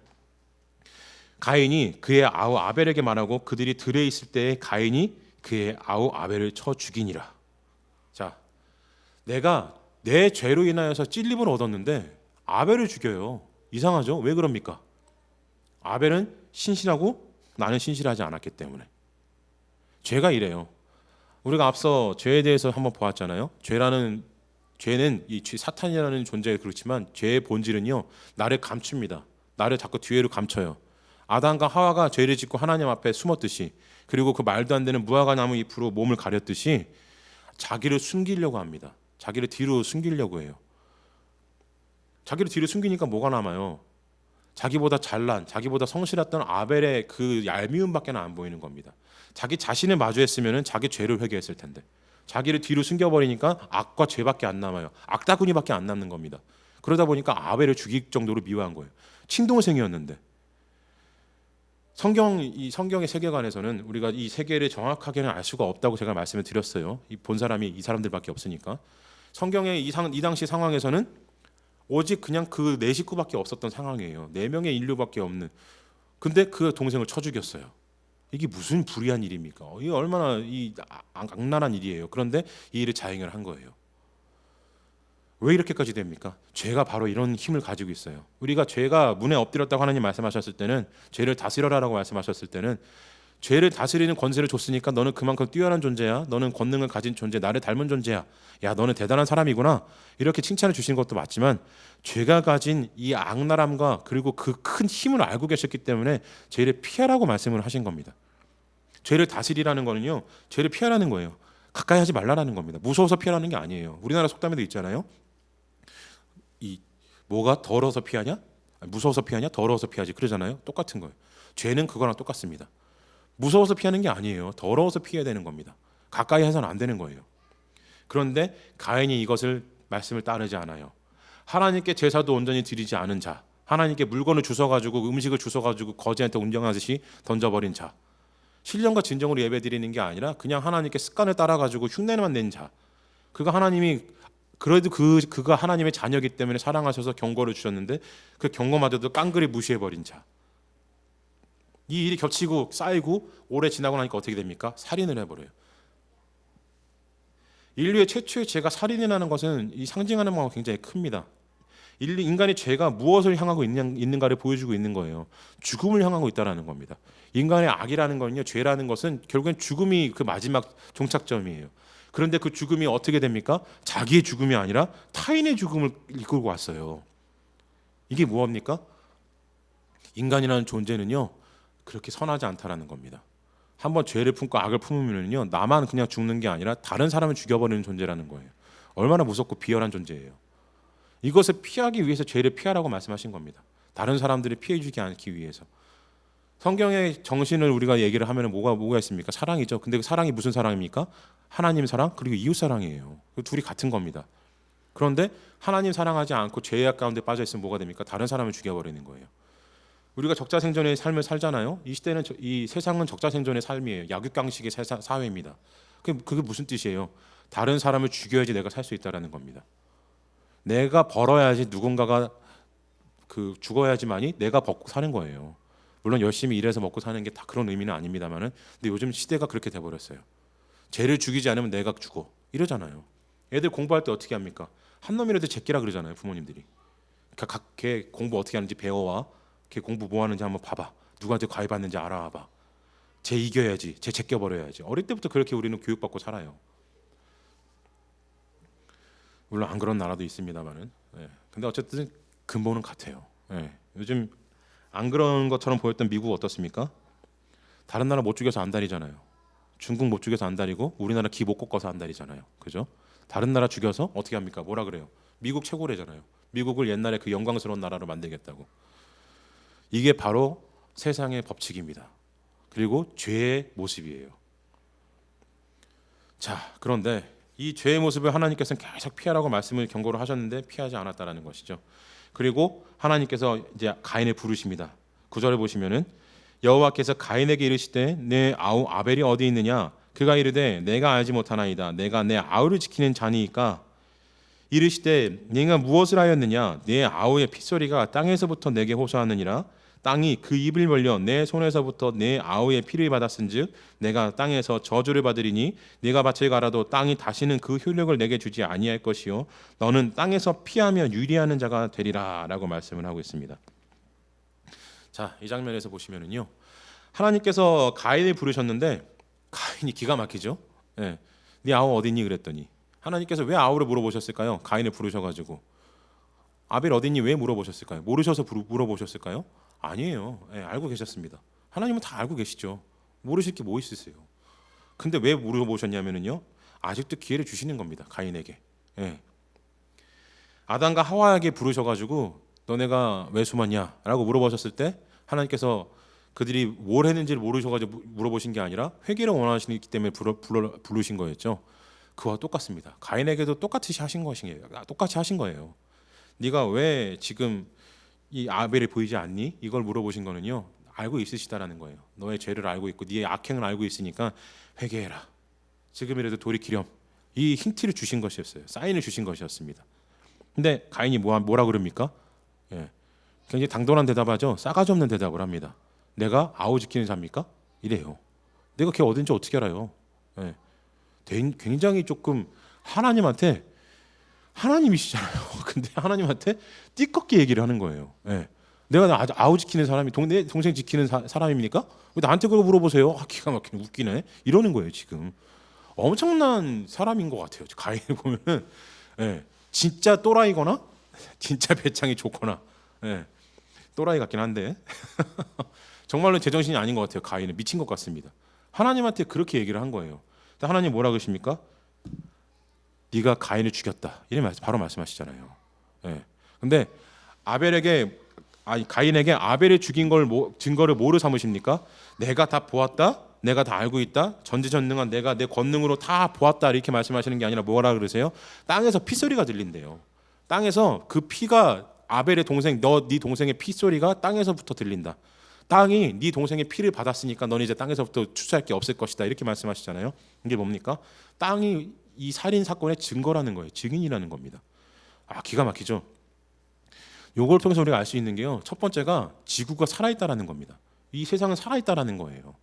가인이 그의 아우 아벨에게 말하고 그들이 들에 있을 때에 가인이 그의 아우 아벨을 쳐 죽이니라. 자, 내가 내 죄로 인하여서 찔림을 얻었는데 아벨을 죽여요. 이상하죠? 왜 그럽니까? 아벨은 신실하고 나는 신실하지 않았기 때문에. 죄가 이래요. 우리가 앞서 죄에 대해서 한번 보았잖아요. 죄는 이 사탄이라는 존재가 그렇지만 죄의 본질은요 나를 감춥니다. 나를 자꾸 뒤로 감춰요. 아담과 하와가 죄를 짓고 하나님 앞에 숨었듯이 그리고 그 말도 안 되는 무화과 나무 잎으로 몸을 가렸듯이 자기를 숨기려고 합니다. 자기를 뒤로 숨기려고 해요. 자기를 뒤로 숨기니까 뭐가 남아요? 자기보다 잘난, 자기보다 성실했던 아벨의 그 얄미움밖에 안 보이는 겁니다. 자기 자신을 마주했으면 자기 죄를 회개했을 텐데 자기를 뒤로 숨겨버리니까 악과 죄밖에 안 남아요. 악다구니밖에 안 남는 겁니다. 그러다 보니까 아벨을 죽일 정도로 미워한 거예요. 친동생이었는데 이 성경의 세계관에서는 우리가 이 세계를 정확하게는 알 수가 없다고 제가 말씀을 드렸어요. 본 사람이 이 사람들밖에 없으니까. 성경의 이 당시 상황에서는 오직 그냥 그 네 식구밖에 없었던 상황이에요. 4명의 인류밖에 없는. 근데 그 동생을 쳐 죽였어요. 이게 무슨 불의한 일입니까? 이게 얼마나 악랄한 일이에요. 그런데 이 일을 자행을 한 거예요. 왜 이렇게까지 됩니까? 죄가 바로 이런 힘을 가지고 있어요. 우리가 죄가 문에 엎드렸다고 하나님 말씀하셨을 때는 죄를 다스려라라고 말씀하셨을 때는 죄를 다스리는 권세를 줬으니까 너는 그만큼 뛰어난 존재야. 너는 권능을 가진 존재, 나를 닮은 존재야. 야, 너는 대단한 사람이구나. 이렇게 칭찬을 주신 것도 맞지만 죄가 가진 이 악랄함과 그리고 그 큰 힘을 알고 계셨기 때문에 죄를 피하라고 말씀을 하신 겁니다. 죄를 다스리라는 거는요. 죄를 피하라는 거예요. 가까이 하지 말라라는 겁니다. 무서워서 피하라는 게 아니에요. 우리나라 속담에도 있잖아요. 뭐가 더러워서 피하냐? 무서워서 피하냐? 더러워서 피하지. 그러잖아요. 똑같은 거예요. 죄는 그거랑 똑같습니다. 무서워서 피하는 게 아니에요. 더러워서 피해야 되는 겁니다. 가까이 해서는 안 되는 거예요. 그런데 가인이 이것을 말씀을 따르지 않아요. 하나님께 제사도 온전히 드리지 않은 자, 하나님께 물건을 주워가지고 음식을 주워가지고 거지한테 운영하듯이 던져버린 자, 신령과 진정으로 예배드리는 게 아니라 그냥 하나님께 습관을 따라가지고 흉내만 낸 자, 그가 하나님이 그래도 그가 하나님의 자녀이기 때문에 사랑하셔서 경고를 주셨는데 그 경고마저도 깡그리 무시해버린 자. 이 일이 겹치고 쌓이고 오래 지나고 나니까 어떻게 됩니까? 살인을 해버려요. 인류의 최초의 죄가 살인이라는 것은 이 상징하는 바가 굉장히 큽니다. 인간의 죄가 무엇을 향하고 있는가를 보여주고 있는 거예요. 죽음을 향하고 있다라는 겁니다. 인간의 악이라는 거는요, 죄라는 것은 결국엔 죽음이 그 마지막 종착점이에요. 그런데 그 죽음이 어떻게 됩니까? 자기의 죽음이 아니라 타인의 죽음을 이끌고 왔어요. 이게 무엇입니까? 인간이라는 존재는요, 그렇게 선하지 않다라는 겁니다. 한번 죄를 품고 악을 품으면요, 나만 그냥 죽는 게 아니라 다른 사람을 죽여버리는 존재라는 거예요. 얼마나 무섭고 비열한 존재예요. 이것을 피하기 위해서 죄를 피하라고 말씀하신 겁니다. 다른 사람들이 피해주지 않기 위해서. 성경의 정신을 우리가 얘기를 하면 뭐가 있습니까? 사랑이죠. 근데 그 사랑이 무슨 사랑입니까? 하나님 사랑 그리고 이웃 사랑이에요. 그 둘이 같은 겁니다. 그런데 하나님 사랑하지 않고 죄악 가운데 빠져 있으면 뭐가 됩니까? 다른 사람을 죽여버리는 거예요. 우리가 적자생존의 삶을 살잖아요. 이 시대는 이 세상은 적자생존의 삶이에요. 약육강식의 사회입니다. 그게 무슨 뜻이에요? 다른 사람을 죽여야지 내가 살 수 있다라는 겁니다. 내가 벌어야지 누군가가 죽어야지만이 내가 먹고 사는 거예요. 물론 열심히 일해서 먹고 사는 게 다 그런 의미는 아닙니다만은, 근데 요즘 시대가 그렇게 돼버렸어요. 쟤를 죽이지 않으면 내가 죽어 이러잖아요. 애들 공부할 때 어떻게 합니까? 한 놈이라도 제끼라 그러잖아요, 부모님들이. 그러니까 걔 공부 어떻게 하는지 배워와. 걔 공부 뭐 하는지 한번 봐봐. 누구한테 과외받는지 알아와봐. 쟤 이겨야지. 쟤 제껴버려야지. 어릴 때부터 그렇게 우리는 교육받고 살아요. 물론 안 그런 나라도 있습니다만은. 예. 근데 어쨌든 근본은 같아요. 예. 요즘 안 그런 것처럼 보였던 미국 어떻습니까? 다른 나라 못 죽여서 안달이잖아요. 중국 못 죽여서 안달이고 우리나라 기 못 꺾어서 안달이잖아요. 그죠? 다른 나라 죽여서 어떻게 합니까? 뭐라 그래요? 미국 최고래잖아요. 미국을 옛날에 그 영광스러운 나라로 만들겠다고. 이게 바로 세상의 법칙입니다. 그리고 죄의 모습이에요. 자, 그런데 이 죄의 모습을 하나님께서는 계속 피하라고 말씀을 경고를 하셨는데 피하지 않았다라는 것이죠. 그리고 하나님께서 이제 가인을 부르십니다. 9절에 보시면은 여호와께서 가인에게 이르시되 내 아우 아벨이 어디 있느냐? 그가 이르되 내가 알지 못하나이다. 내가 내 아우를 지키는 자니이까. 이르시되 네가 무엇을 하였느냐? 내 아우의 핏소리가 땅에서부터 내게 호소하느니라. 땅이 그 입을 벌려 내 손에서부터 내 아우의 피를 받았은즉 내가 땅에서 저주를 받으리니 네가 밭을 갈아도 땅이 다시는 그 효력을 내게 주지 아니할 것이요 너는 땅에서 피하며 유리하는 자가 되리라라고 말씀을 하고 있습니다. 자, 이 장면에서 보시면은요, 하나님께서 가인을 부르셨는데 가인이 기가 막히죠. 예, 네 아우 어디 있니 그랬더니 하나님께서 왜 아우를 물어보셨을까요? 가인을 부르셔가지고 아벨 어디 있니 왜 물어보셨을까요? 모르셔서 물어보셨을까요? 아니에요. 예, 알고 계셨습니다. 하나님은 다 알고 계시죠. 모르실 게 뭐 있으세요. 근데 왜 물어보셨냐면요, 아직도 기회를 주시는 겁니다. 가인에게. 예. 아담과 하와에게 부르셔가지고 너네가 왜 숨었냐라고 물어보셨을 때 하나님께서 그들이 뭘 했는지를 모르셔가지고 물어보신 게 아니라 회개를 원하시기 때문에 부르신 거였죠. 그와 똑같습니다. 가인에게도 똑같이 하신 것이에요. 똑같이 하신 거예요. 네가 왜 지금 이 아벨이 보이지 않니? 이걸 물어보신 거는요, 알고 있으시다라는 거예요. 너의 죄를 알고 있고 네의 악행을 알고 있으니까 회개해라. 지금이라도 돌이키렴. 이 힌트를 주신 것이었어요. 사인을 주신 것이었습니다. 근데 가인이 뭐라 그럽니까? 예, 굉장히 당돌한 대답하죠. 싸가지 없는 대답을 합니다. 내가 아우 지키는 자입니까? 이래요. 내가 걔 어딘지 어떻게 알아요? 예, 굉장히 조금 하나님한테, 하나님이시잖아요. 근데 하나님한테 띠껍게 얘기를 하는 거예요. 예. 내가 아우 지키는 사람이 내 동생 지키는 사람입니까? 왜 나한테 그걸 물어보세요? 기가 막히네, 웃기네. 이러는 거예요. 지금 엄청난 사람인 것 같아요. 가인을 보면은, 예, 진짜 또라이거나 진짜 배짱이 좋거나, 예, 또라이 같긴 한데 정말로 제정신이 아닌 것 같아요. 가인은 미친 것 같습니다. 하나님한테 그렇게 얘기를 한 거예요. 하나님 뭐라 그러십니까? 네가 가인을 죽였다. 이래 바로 말씀하시잖아요. 예. 근데 가인에게 아벨을 죽인 걸 증거를 뭐로 삼으십니까? 내가 다 보았다. 내가 다 알고 있다. 전지전능한 내가 내 권능으로 다 보았다. 이렇게 말씀하시는 게 아니라 뭐라 그러세요? 땅에서 피소리가 들린대요. 땅에서 그 피가 아벨의 동생, 네 동생의 피소리가 땅에서부터 들린다. 땅이 네 동생의 피를 받았으니까 너는 이제 땅에서부터 추수할 게 없을 것이다. 이렇게 말씀하시잖아요. 이게 뭡니까? 땅이 이 살인 사건의 증거라는 거예요. 증인이라는 겁니다. 기가 막히죠. 요걸 통해서 우리가 알 수 있는 게요, 첫 번째가 지구가 살아있다라는 겁니다. 이 세상은 살아있다라는 거예요.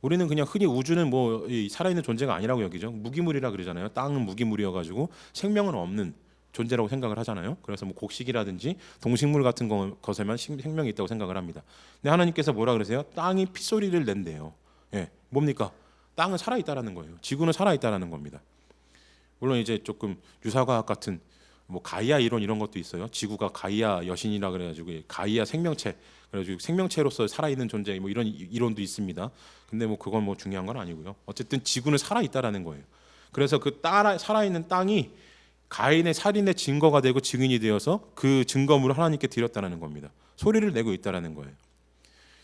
우리는 그냥 흔히 우주는 뭐 이 살아있는 존재가 아니라고 여기죠. 무기물이라 그러잖아요. 땅은 무기물이어가지고 생명은 없는 존재라고 생각을 하잖아요. 그래서 뭐 곡식이라든지 동식물 같은 것에만 생명이 있다고 생각을 합니다. 근데 하나님께서 뭐라 그러세요? 땅이 핏소리를 낸대요. 예, 뭡니까? 땅은 살아있다라는 거예요. 지구는 살아있다라는 겁니다. 물론 이제 조금 유사과학 같은 뭐 가이아 이론 이런 것도 있어요. 지구가 가이아 여신이라 그래가지고 가이아 생명체, 그래가지고 생명체로서 살아있는 존재 뭐 이런 이론도 있습니다. 근데 뭐 그건 뭐 중요한 건 아니고요. 어쨌든 지구는 살아있다라는 거예요. 그래서 그 살아있는 땅이 가인의 살인의 증거가 되고 증인이 되어서 그 증거물을 하나님께 드렸다라는 겁니다. 소리를 내고 있다라는 거예요.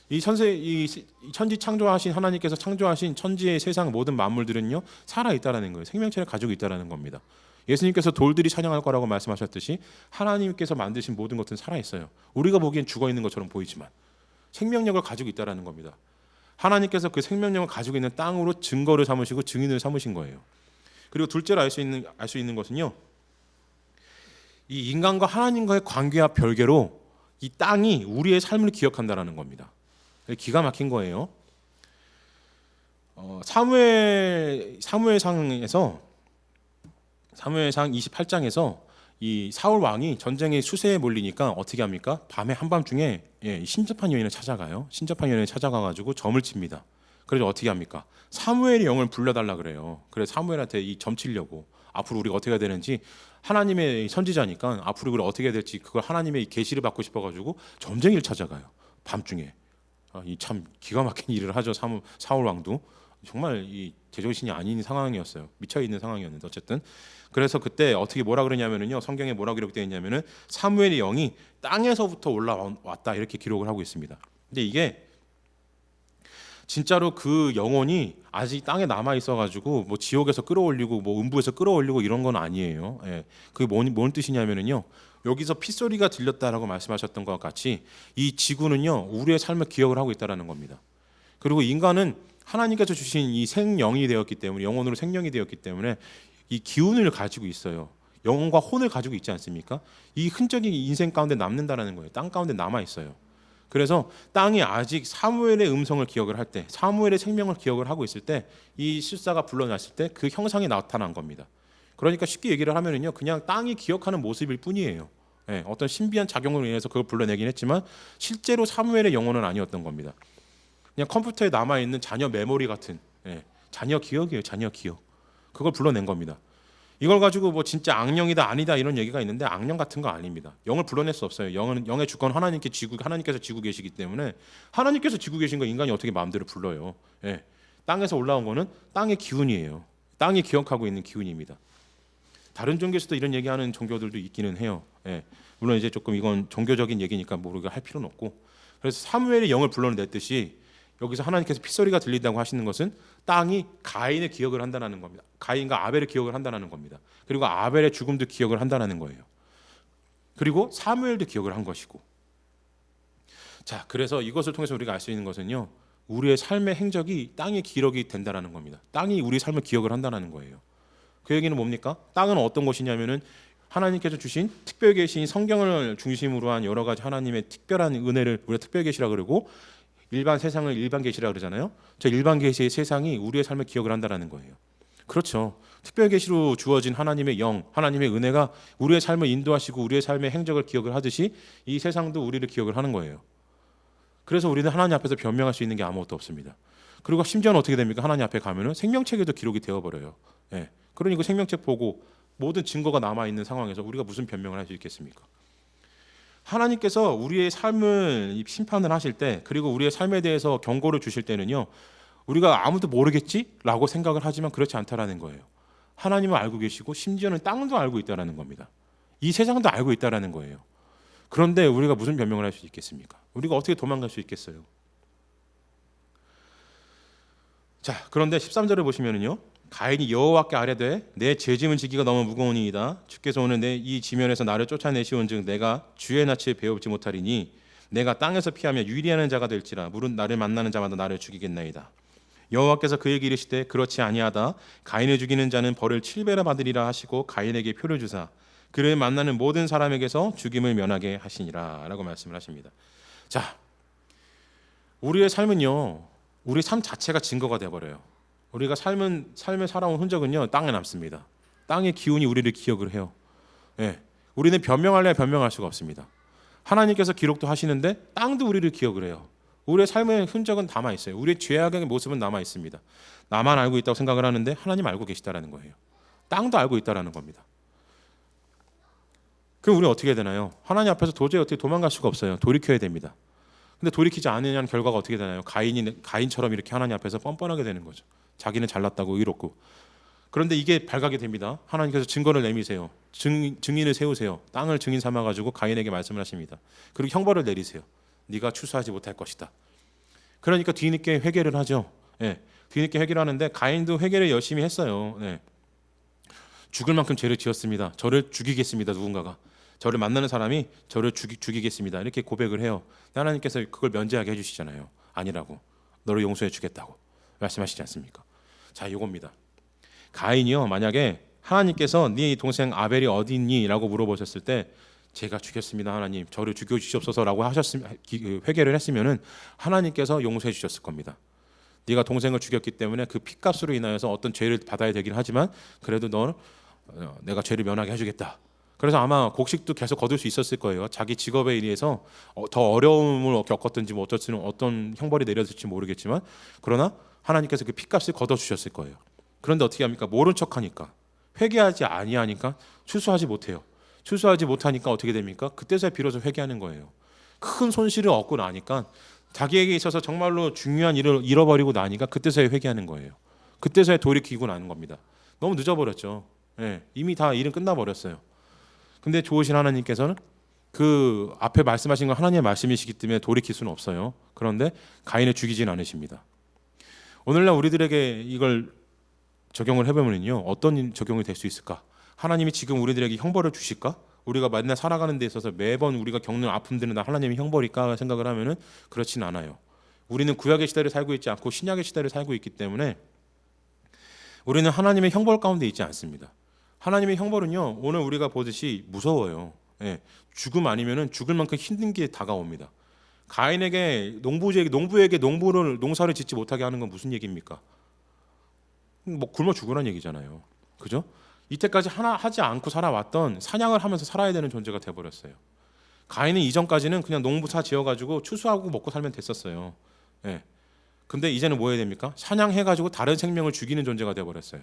이 천지 창조하신 하나님께서 창조하신 천지의 세상 모든 만물들은요 살아 있다라는 거예요. 생명체를 가지고 있다라는 겁니다. 예수님께서 돌들이 찬양할 거라고 말씀하셨듯이 하나님께서 만드신 모든 것은 살아 있어요. 우리가 보기엔 죽어 있는 것처럼 보이지만 생명력을 가지고 있다라는 겁니다. 하나님께서 그 생명력을 가지고 있는 땅으로 증거를 삼으시고 증인을 삼으신 거예요. 그리고 둘째로 알 수 있는 것은요, 이 인간과 하나님과의 관계와 별개로 이 땅이 우리의 삶을 기억한다라는 겁니다. 기가 막힌 거예요. 사무엘상 28장에서 이 사울 왕이 전쟁의 수세에 몰리니까 어떻게 합니까? 밤에 한밤중에 신접한 여인을 찾아가요. 신접한 여인을 찾아가가지고 점을 칩니다. 그래서 어떻게 합니까? 사무엘의 영을 불러달라 그래요. 그래서 사무엘한테 이 점 치려고 앞으로 우리가 어떻게 해야 되는지, 하나님의 선지자니까 앞으로 우리가 어떻게 해야 될지 그걸 하나님의 계시를 받고 싶어가지고 점쟁이를 찾아가요. 밤중에. 이 참 기가 막힌 일을 하죠. 사울 왕도 정말 이 제정신이 아닌 상황이었어요. 미쳐 있는 상황이었는데 어쨌든 그래서 그때 어떻게 뭐라 그러냐면은요, 성경에 뭐라 기록되어 있냐면은 사무엘의 영이 땅에서부터 올라왔다 이렇게 기록을 하고 있습니다. 근데 이게 진짜로 그 영혼이 아직 땅에 남아 있어가지고 뭐 지옥에서 끌어올리고 뭐 음부에서 끌어올리고 이런 건 아니에요. 예. 그게 뭔 뜻이냐면은요, 여기서 핏소리가 들렸다라고 말씀하셨던 것과 같이 이 지구는요 우리의 삶을 기억을 하고 있다라는 겁니다. 그리고 인간은 하나님께서 주신 이 생령이 되었기 때문에, 영혼으로 생령이 되었기 때문에 이 기운을 가지고 있어요. 영혼과 혼을 가지고 있지 않습니까? 이 흔적이 인생 가운데 남는다라는 거예요. 땅 가운데 남아 있어요. 그래서 땅이 아직 사무엘의 음성을 기억을 할 때, 사무엘의 생명을 기억을 하고 있을 때, 이 실사가 불러났을 때 그 형상이 나타난 겁니다. 그러니까 쉽게 얘기를 하면은요, 그냥 땅이 기억하는 모습일 뿐이에요. 예, 어떤 신비한 작용으로 인해서 그걸 불러내긴 했지만 실제로 사무엘의 영혼은 아니었던 겁니다. 그냥 컴퓨터에 남아 있는 자녀 메모리 같은, 자녀 기억이에요. 자녀 기억. 그걸 불러낸 겁니다. 이걸 가지고 뭐 진짜 악령이다 아니다 이런 얘기가 있는데 악령 같은 거 아닙니다. 영을 불러낼 수 없어요. 영의 주권 하나님께서 지고 계시기 때문에, 하나님께서 지고 계신 거 인간이 어떻게 마음대로 불러요? 땅에서 올라온 거는 땅의 기운이에요. 땅이 기억하고 있는 기운입니다. 다른 종교에서도 이런 얘기하는 종교들도 있기는 해요. 물론 이제 조금 이건 종교적인 얘기니까 모르게 할 필요는 없고, 그래서 사무엘의 영을 불러냈듯이 여기서 하나님께서 핏소리가 들린다고 하시는 것은 땅이 가인의 기억을 한다는 겁니다. 가인과 아벨의 기억을 한다는 겁니다. 그리고 아벨의 죽음도 기억을 한다는 거예요. 그리고 사무엘도 기억을 한 것이고. 자, 그래서 이것을 통해서 우리가 알 수 있는 것은요, 우리의 삶의 행적이 땅에 기록이 된다는 겁니다. 땅이 우리 삶을 기억을 한다는 거예요. 그 얘기는 뭡니까? 땅은 어떤 곳이냐면은 하나님께서 주신 특별 계시인 성경을 중심으로 한 여러 가지 하나님의 특별한 은혜를 우리가 특별 계시라 그러고, 일반 세상을 일반 계시라 그러잖아요. 저 일반 계시의 세상이 우리의 삶을 기억을 한다는 거예요. 그렇죠. 특별 계시로 주어진 하나님의 영, 하나님의 은혜가 우리의 삶을 인도하시고 우리의 삶의 행적을 기억을 하듯이 이 세상도 우리를 기억을 하는 거예요. 그래서 우리는 하나님 앞에서 변명할 수 있는 게 아무것도 없습니다. 그리고 심지어는 어떻게 됩니까? 하나님 앞에 가면은 생명책에도 기록이 되어버려요. 그러니 그 생명책 보고 모든 증거가 남아 있는 상황에서 우리가 무슨 변명을 할 수 있겠습니까? 하나님께서 우리의 삶을 심판을 하실 때, 그리고 우리의 삶에 대해서 경고를 주실 때는요, 우리가 아무도 모르겠지라고 생각을 하지만 그렇지 않다라는 거예요. 하나님은 알고 계시고 심지어는 땅도 알고 있다라는 겁니다. 이 세상도 알고 있다라는 거예요. 그런데 우리가 무슨 변명을 할 수 있겠습니까? 우리가 어떻게 도망갈 수 있겠어요? 자, 그런데 13절을 보시면은요, 가인이 여호와께 아뢰되 내 죄짐은 지기가 너무 무거우니이다. 주께서 오늘 내 이 지면에서 나를 쫓아내시온즉 내가 주의 낯을 배웁지 못하리니 내가 땅에서 피하며 유리하는 자가 될지라 물은 나를 만나는 자마다 나를 죽이겠나이다. 여호와께서 그에게 이르시되 그렇지 아니하다. 가인을 죽이는 자는 벌을 7배나 받으리라 하시고 가인에게 표를 주사 그를 만나는 모든 사람에게서 죽임을 면하게 하시니라 라고 말씀을 하십니다. 자, 우리의 삶은요, 우리 삶 자체가 증거가 돼버려요. 우리가 삶을 살아온 흔적은요 땅에 남습니다. 땅의 기운이 우리를 기억을 해요. 예, 우리는 변명할래야 변명할 수가 없습니다. 하나님께서 기록도 하시는데 땅도 우리를 기억을 해요. 우리의 삶의 흔적은 남아 있어요. 우리의 죄악의 모습은 남아 있습니다. 나만 알고 있다고 생각을 하는데 하나님 알고 계시다라는 거예요. 땅도 알고 있다라는 겁니다. 그럼 우리 어떻게 해야 되나요? 하나님 앞에서 도저히 어떻게 도망갈 수가 없어요. 돌이켜야 됩니다. 근데 돌이키지 않으냐는 결과가 어떻게 되나요? 가인처럼 이렇게 하나님 앞에서 뻔뻔하게 되는 거죠. 자기는 잘났다고 의롭고. 그런데 이게 발각이 됩니다. 하나님께서 증거를 내미세요. 증인을 세우세요. 땅을 증인 삼아 가지고 가인에게 말씀을 하십니다. 그리고 형벌을 내리세요. 네가 추수하지 못할 것이다. 그러니까 뒤늦게 회개를 하죠. 예, 뒤늦게 회개를 하는데 가인도 회개를 열심히 했어요. 예. 죽을 만큼 죄를 지었습니다. 저를 죽이겠습니다. 누군가가 저를 만나는 사람이 저를 죽이겠습니다. 이렇게 고백을 해요. 하나님께서 그걸 면제하게 해주시잖아요. 아니라고, 너를 용서해 주겠다고 말씀하시지 않습니까? 자, 이겁니다. 가인이요, 만약에 하나님께서 네 동생 아벨이 어디 있니? 라고 물어보셨을 때 제가 죽였습니다. 하나님, 저를 죽여주시옵소서라고 회개를 했으면은 하나님께서 용서해 주셨을 겁니다. 네가 동생을 죽였기 때문에 그 핏값으로 인하여서 어떤 죄를 받아야 되긴 하지만 그래도 내가 죄를 면하게 해주겠다. 그래서 아마 곡식도 계속 거둘 수 있었을 거예요. 자기 직업에 의해서 더 어려움을 겪었든지 뭐 어떤 형벌이 내려질지 모르겠지만 그러나 하나님께서 그 핏값을 걷어주셨을 거예요. 그런데 어떻게 합니까? 모른 척하니까, 회개하지 아니하니까 추수하지 못해요. 추수하지 못하니까 어떻게 됩니까? 그때서야 비로소 회개하는 거예요. 큰 손실을 얻고 나니까, 자기에게 있어서 정말로 중요한 일을 잃어버리고 나니까 그때서야 회개하는 거예요. 그때서야 돌이키고 나는 겁니다. 너무 늦어버렸죠. 예, 이미 다 일은 끝나버렸어요. 근데 좋으신 하나님께서는 그 앞에 말씀하신 건 하나님의 말씀이시기 때문에 돌이킬 수는 없어요. 그런데 가인을 죽이지는 않으십니다. 오늘날 우리들에게 이걸 적용을 해보면요, 어떤 적용이 될 수 있을까? 하나님이 지금 우리들에게 형벌을 주실까? 우리가 맨날 살아가는 데 있어서 매번 우리가 겪는 아픔들은 다 하나님의 형벌일까 생각을 하면은 그렇지는 않아요. 우리는 구약의 시대를 살고 있지 않고 신약의 시대를 살고 있기 때문에 우리는 하나님의 형벌 가운데 있지 않습니다. 하나님의 형벌은요, 오늘 우리가 보듯이 무서워요. 예, 죽음 아니면은 죽을 만큼 힘든 게 다가옵니다. 가인에게 농부에게 농사를 짓지 못하게 하는 건 무슨 얘기입니까? 뭐 굶어 죽으란 얘기잖아요. 그죠? 이때까지 하나 하지 않고 살아왔던 사냥을 하면서 살아야 되는 존재가 돼버렸어요. 가인은 이전까지는 그냥 농부사 지어가지고 추수하고 먹고 살면 됐었어요. 예. 근데 이제는 뭐 해야 됩니까? 사냥해가지고 다른 생명을 죽이는 존재가 돼버렸어요.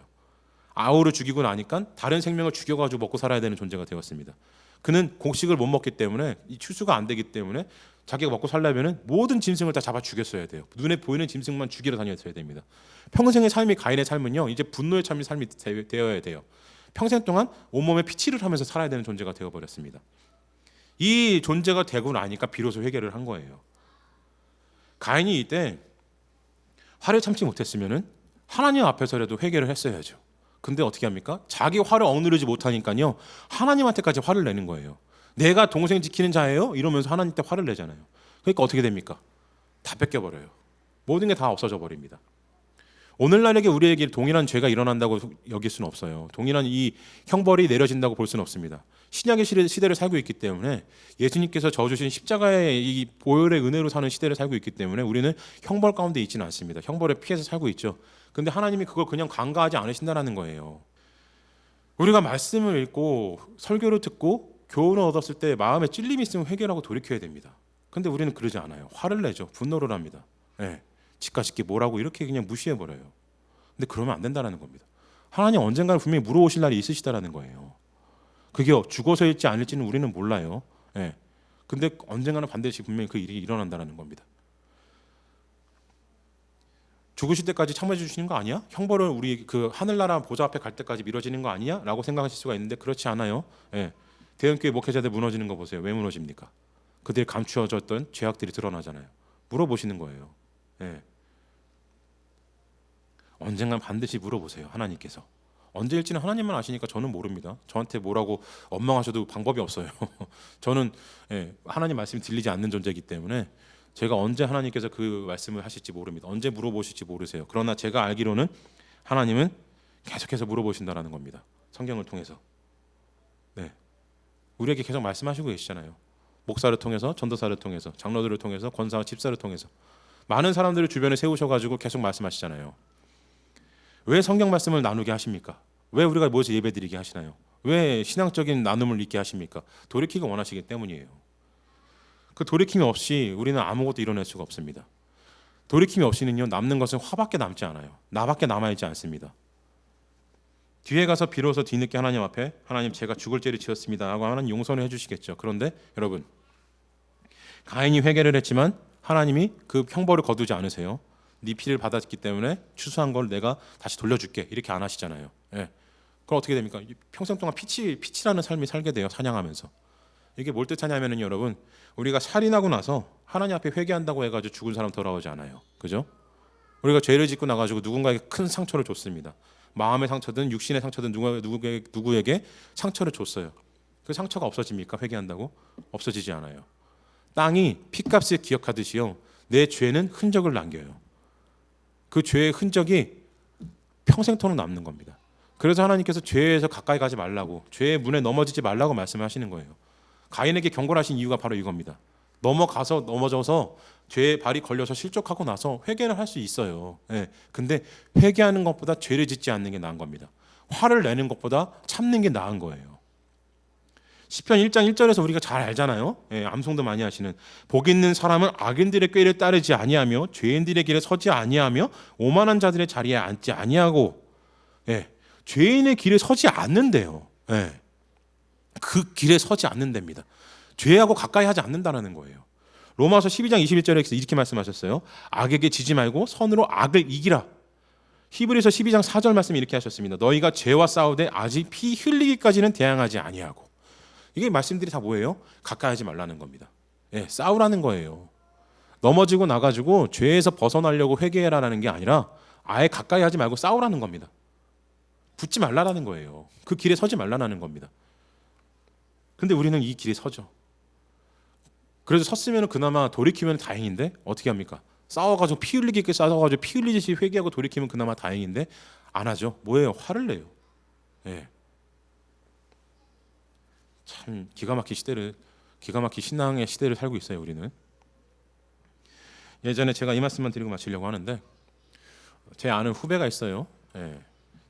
아우를 죽이고 나니까 다른 생명을 죽여가지고 먹고 살아야 되는 존재가 되었습니다. 그는 곡식을 못 먹기 때문에, 이 추수가 안 되기 때문에 자기가 먹고 살려면은 모든 짐승을 다 잡아 죽였어야 돼요. 눈에 보이는 짐승만 죽이러 다녔어야 됩니다. 평생의 삶이, 가인의 삶은요, 이제 분노에 찬 삶이 되어야 돼요. 평생 동안 온몸에 피칠을 하면서 살아야 되는 존재가 되어버렸습니다. 이 존재가 되고 나니까 비로소 회개를 한 거예요. 가인이 이때 화를 참지 못했으면은 하나님 앞에서라도 회개를 했어야죠. 근데 어떻게 합니까? 자기 화를 억누르지 못하니까요, 하나님한테까지 화를 내는 거예요. 내가 동생 지키는 자예요? 이러면서 하나님한테 화를 내잖아요. 그러니까 어떻게 됩니까? 다 뺏겨버려요. 모든 게 다 없어져 버립니다. 오늘날에게 우리에게 동일한 죄가 일어난다고 여길 수는 없어요. 동일한 이 형벌이 내려진다고 볼 수는 없습니다. 신약의 시대를 살고 있기 때문에, 예수님께서 져주신 십자가의 이 보혈의 은혜로 사는 시대를 살고 있기 때문에 우리는 형벌 가운데 있지는 않습니다. 형벌에 피해서 살고 있죠. 근데 하나님이 그걸 그냥 간과하지 않으신다는 거예요. 우리가 말씀을 읽고 설교를 듣고 교훈을 얻었을 때 마음에 찔림이 있으면 회개하고 돌이켜야 됩니다. 근데 우리는 그러지 않아요. 화를 내죠. 분노를 합니다. 네. 지까짓게 뭐라고 이렇게 그냥 무시해버려요. 근데 그러면 안 된다는 겁니다. 하나님 언젠가는 분명히 물어오실 날이 있으시다라는 거예요. 그게 죽어서일지 아닐지는 우리는 몰라요. 네. 근데 언젠가는 반드시 분명히 그 일이 일어난다는 겁니다. 죽으실 때까지 참아해 주시는 거 아니야? 형벌을 우리 그 하늘나라 보좌 앞에 갈 때까지 미뤄지는 거 아니야? 라고 생각하실 수가 있는데 그렇지 않아요. 예. 대형교회 목회자들 무너지는 거 보세요. 왜 무너집니까? 그들이 감추어졌던 죄악들이 드러나잖아요. 물어보시는 거예요. 예. 언젠간 반드시 물어보세요. 하나님께서. 언제일지는 하나님만 아시니까 저는 모릅니다. 저한테 뭐라고 원망하셔도 방법이 없어요. 저는 하나님 말씀이 들리지 않는 존재이기 때문에 제가 언제 하나님께서 그 말씀을 하실지 모릅니다. 언제 물어보실지 모르세요. 그러나 제가 알기로는 하나님은 계속해서 물어보신다라는 겁니다. 성경을 통해서. 네. 우리에게 계속 말씀하시고 계시잖아요. 목사를 통해서, 전도사를 통해서, 장로들을 통해서, 권사와 집사를 통해서 많은 사람들을 주변에 세우셔가지고 계속 말씀하시잖아요. 왜 성경 말씀을 나누게 하십니까? 왜 우리가 모여서 예배드리게 하시나요? 왜 신앙적인 나눔을 있게 하십니까? 돌이키기 원하시기 때문이에요. 그 돌이킴이 없이 우리는 아무것도 이뤄낼 수가 없습니다. 돌이킴이 없이는요, 남는 것은 화밖에 남지 않아요. 나밖에 남아있지 않습니다. 뒤에 가서 비로소 뒤늦게 하나님 앞에 하나님 제가 죽을 죄를 지었습니다 하고 하나님 용서를 해주시겠죠. 그런데 여러분, 가인이 회개를 했지만 하나님이 그 형벌을 거두지 않으세요. 네 피를 받았기 때문에 추수한 걸 내가 다시 돌려줄게 이렇게 안 하시잖아요. 예. 그럼 어떻게 됩니까? 평생 동안 피치라는 삶이 살게 돼요. 사냥하면서. 이게 뭘 뜻하냐면은 여러분, 우리가 살인하고 나서 하나님 앞에 회개한다고 해가지고 죽은 사람 돌아오지 않아요. 그죠? 우리가 죄를 짓고 나가지고 누군가에게 큰 상처를 줬습니다. 마음의 상처든 육신의 상처든 누구에게 상처를 줬어요. 그 상처가 없어집니까? 회개한다고? 없어지지 않아요. 땅이 피값을 기억하듯이요, 내 죄는 흔적을 남겨요. 그 죄의 흔적이 평생토록 남는 겁니다. 그래서 하나님께서 죄에서 가까이 가지 말라고, 죄의 문에 넘어지지 말라고 말씀하시는 거예요. 가인에게 경고를 하신 이유가 바로 이겁니다. 넘어져서 죄에 발이 걸려서 실족하고 나서 회개를 할 수 있어요. 예. 근데 회개하는 것보다 죄를 짓지 않는 게 나은 겁니다. 화를 내는 것보다 참는 게 나은 거예요. 시편 1장 1절에서 우리가 잘 알잖아요. 예, 암송도 많이 하시는 복 있는 사람은 악인들의 꾀를 따르지 아니하며 죄인들의 길에 서지 아니하며 오만한 자들의 자리에 앉지 아니하고, 예, 죄인의 길에 서지 않는데요. 예, 그 길에 서지 않는답니다. 죄하고 가까이 하지 않는다라는 거예요. 로마서 12장 21절에 이렇게 말씀하셨어요. 악에게 지지 말고 선으로 악을 이기라. 히브리서 12장 4절 말씀 이렇게 하셨습니다. 너희가 죄와 싸우되 아직 피 흘리기까지는 대항하지 아니하고. 이게 말씀들이 다 뭐예요? 가까이 하지 말라는 겁니다. 예, 싸우라는 거예요. 넘어지고 나가지고 죄에서 벗어나려고 회개해라라는 게 아니라 아예 가까이 하지 말고 싸우라는 겁니다. 붙지 말라라는 거예요. 그 길에 서지 말라는 겁니다. 근데 우리는 이 길에 서죠. 그래서 섰으면 그나마 돌이키면 다행인데 어떻게 합니까? 싸워가지고 피 흘리게 싸워가지고 피 흘리듯이 회개하고 돌이키면 그나마 다행인데 안 하죠. 뭐예요? 화를 내요. 예. 참 기가 막힌 신앙의 시대를 살고 있어요. 우리는. 예전에 제가 이 말씀만 드리고 마치려고 하는데, 제 아는 후배가 있어요. 예.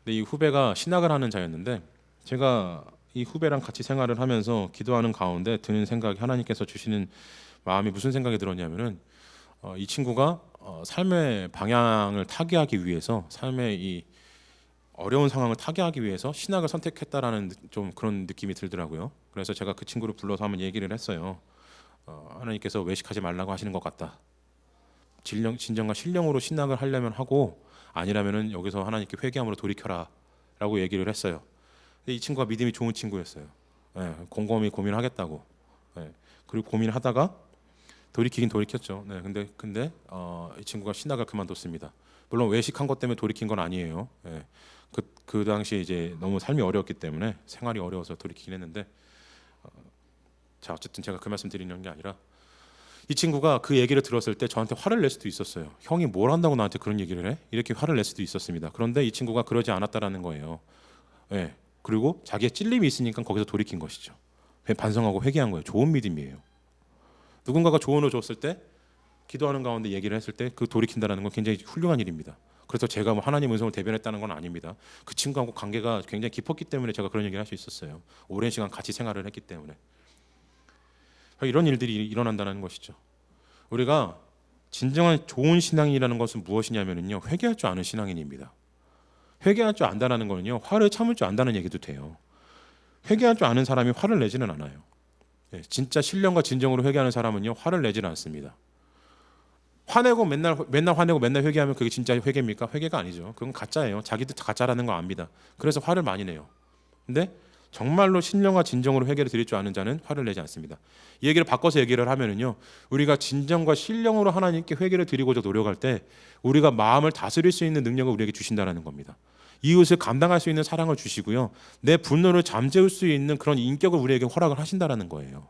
근데 이 후배가 신학을 하는 자였는데, 제가 이 후배랑 같이 생활을 하면서 기도하는 가운데 드는 생각이, 하나님께서 주시는 마음이 무슨 생각이 들었냐면은, 이 친구가 삶의 방향을 타개하기 위해서, 삶의 이 어려운 상황을 타개하기 위해서 신학을 선택했다라는 좀 그런 느낌이 들더라고요. 그래서 제가 그 친구를 불러서 한번 얘기를 했어요. 하나님께서 외식하지 말라고 하시는 것 같다. 진정과 신령으로 신학을 하려면 하고, 아니라면은 여기서 하나님께 회개함으로 돌이켜라라고 얘기를 했어요. 근데 이 친구가 믿음이 좋은 친구였어요. 예, 곰곰이 고민하겠다고. 예, 그리고 고민하다가 돌이키긴 돌이켰죠. 네, 근데 이 친구가 신학을 그만뒀습니다. 물론 외식한 것 때문에 돌이킨 건 아니에요. 예, 그 당시에 이제 너무 삶이 어려웠기 때문에, 생활이 어려워서 돌이키긴 했는데, 자, 어쨌든 제가 그 말씀 드리는 게 아니라, 이 친구가 그 얘기를 들었을 때 저한테 화를 낼 수도 있었어요. 형이 뭘 한다고 나한테 그런 얘기를 해? 이렇게 화를 낼 수도 있었습니다. 그런데 이 친구가 그러지 않았다라는 거예요. 예, 그리고 자기의 찔림이 있으니까 거기서 돌이킨 것이죠. 반성하고 회개한 거예요. 좋은 믿음이에요. 누군가가 조언을 줬을 때, 기도하는 가운데 얘기를 했을 때 그 돌이킨다라는 건 굉장히 훌륭한 일입니다. 그래서 제가 뭐 하나님 음성을 대변했다는 건 아닙니다. 그 친구하고 관계가 굉장히 깊었기 때문에 제가 그런 얘기를 할 수 있었어요. 오랜 시간 같이 생활을 했기 때문에. 이런 일들이 일어난다는 것이죠. 우리가 진정한 좋은 신앙이라는 것은 무엇이냐면요, 회개할 줄 아는 신앙인입니다. 회개할 줄 안다는 거는요, 화를 참을 줄 안다는 얘기도 돼요. 회개할 줄 아는 사람이 화를 내지는 않아요. 진짜 신령과 진정으로 회개하는 사람은요, 화를 내지는 않습니다. 화내고 맨날 화내고 맨날 회개하면 그게 진짜 회개입니까? 회개가 아니죠. 그건 가짜예요. 자기도 가짜라는 거 압니다. 그래서 화를 많이 내요. 근데 정말로 신령과 진정으로 회개를 드릴 줄 아는 자는 화를 내지 않습니다. 이 얘기를 바꿔서 얘기를 하면은요, 우리가 진정과 신령으로 하나님께 회개를 드리고자 노력할 때 우리가 마음을 다스릴 수 있는 능력을 우리에게 주신다는 겁니다. 이웃을 감당할 수 있는 사랑을 주시고요, 내 분노를 잠재울 수 있는 그런 인격을 우리에게 허락을 하신다는 거예요.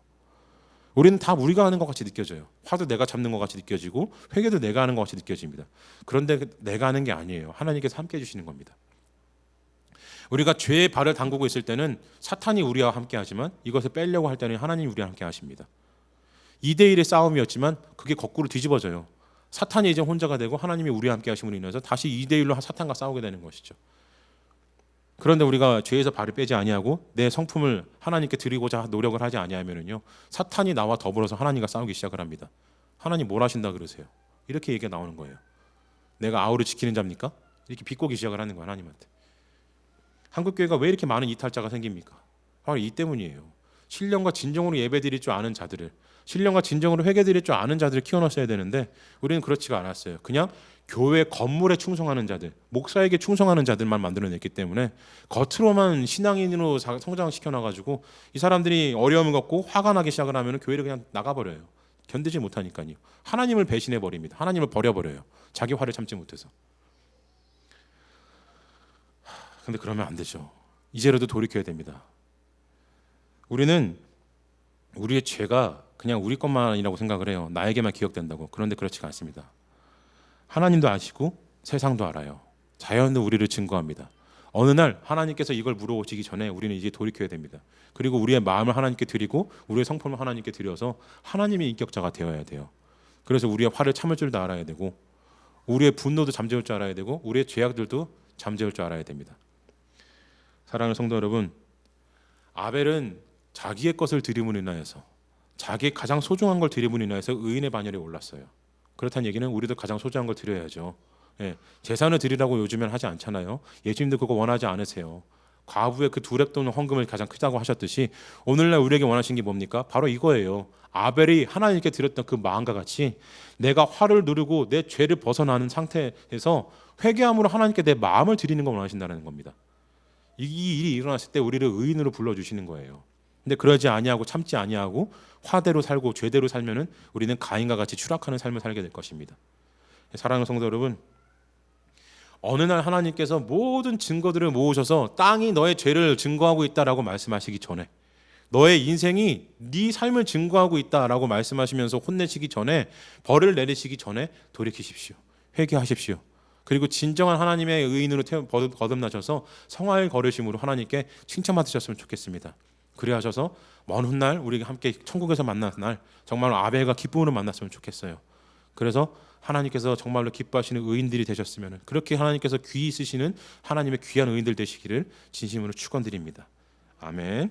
우리는 다 우리가 하는 것 같이 느껴져요. 화도 내가 잡는 것 같이 느껴지고 회개도 내가 하는 것 같이 느껴집니다. 그런데 내가 하는 게 아니에요. 하나님께서 함께 해주시는 겁니다. 우리가 죄의 발을 담그고 있을 때는 사탄이 우리와 함께 하지만, 이것을 빼려고 할 때는 하나님이 우리와 함께 하십니다. 2대1의 싸움이었지만 그게 거꾸로 뒤집어져요. 사탄이 이제 혼자가 되고 하나님이 우리와 함께 하심으로 인해서 다시 2대1로 사탄과 싸우게 되는 것이죠. 그런데 우리가 죄에서 발을 빼지 아니하고 내 성품을 하나님께 드리고자 노력을 하지 아니하면은요, 사탄이 나와 더불어서 하나님과 싸우기 시작을 합니다. 하나님 뭘 하신다 그러세요? 이렇게 얘기가 나오는 거예요. 내가 아우를 지키는 자입니까? 이렇게 비꼬기 시작을 하는 거예요, 하나님한테. 한국교회가 왜 이렇게 많은 이탈자가 생깁니까? 바로 이 때문이에요. 신령과 진정으로 예배드릴 줄 아는 자들을, 신령과 진정으로 회개드릴 줄 아는 자들을 키워놨어야 되는데 우리는 그렇지가 않았어요. 그냥 교회 건물에 충성하는 자들, 목사에게 충성하는 자들만 만들어냈기 때문에 겉으로만 신앙인으로 성장시켜놔가지고 이 사람들이 어려움을 겪고 화가 나기 시작을 하면 교회를 그냥 나가버려요. 견디지 못하니까요. 하나님을 배신해버립니다. 하나님을 버려버려요. 자기 화를 참지 못해서. 근데 그러면 안 되죠. 이제라도 돌이켜야 됩니다. 우리는 우리의 죄가 그냥 우리 것만이라고 생각을 해요. 나에게만 기억된다고. 그런데 그렇지가 않습니다. 하나님도 아시고 세상도 알아요. 자연도 우리를 증거합니다. 어느 날 하나님께서 이걸 물어보시기 전에 우리는 이제 돌이켜야 됩니다. 그리고 우리의 마음을 하나님께 드리고 우리의 성품을 하나님께 드려서 하나님의 인격자가 되어야 돼요. 그래서 우리의 화를 참을 줄도 알아야 되고 우리의 분노도 잠재울 줄 알아야 되고 우리의 죄악들도 잠재울 줄 알아야 됩니다. 사랑하는 성도 여러분, 아벨은 자기의 것을 드림으로 인하여서 자기의 가장 소중한 걸 드림으로 인하여서 의인의 반열에 올랐어요. 그렇다는 얘기는 우리도 가장 소중한 걸 드려야죠. 예, 제사를 드리라고 요즘엔 하지 않잖아요. 예수님도 그거 원하지 않으세요. 과부의 그 2렙돈 헌금을 가장 크다고 하셨듯이 오늘날 우리에게 원하신 게 뭡니까? 바로 이거예요. 아벨이 하나님께 드렸던 그 마음과 같이 내가 화를 누르고 내 죄를 벗어나는 상태에서 회개함으로 하나님께 내 마음을 드리는 걸 원하신다는 겁니다. 이 일이 일어났을 때 우리를 의인으로 불러주시는 거예요. 근데 그러지 아니하고 참지 아니하고 화대로 살고 죄대로 살면은 우리는 가인과 같이 추락하는 삶을 살게 될 것입니다. 사랑하는 성도 여러분, 어느 날 하나님께서 모든 증거들을 모으셔서 땅이 너의 죄를 증거하고 있다라고 말씀하시기 전에, 너의 인생이 네 삶을 증거하고 있다라고 말씀하시면서 혼내시기 전에, 벌을 내리시기 전에 돌이키십시오. 회개하십시오. 그리고 진정한 하나님의 의인으로 거듭나셔서 성화의 걸으심으로 하나님께 칭찬받으셨으면 좋겠습니다. 그래 하셔서 먼 훗날 우리가 함께 천국에서 만난 날 정말로 아벨과 기쁨으로 만났으면 좋겠어요. 그래서 하나님께서 정말로 기뻐하시는 의인들이 되셨으면, 그렇게 하나님께서 귀히 쓰시는 하나님의 귀한 의인들 되시기를 진심으로 축원드립니다. 아멘.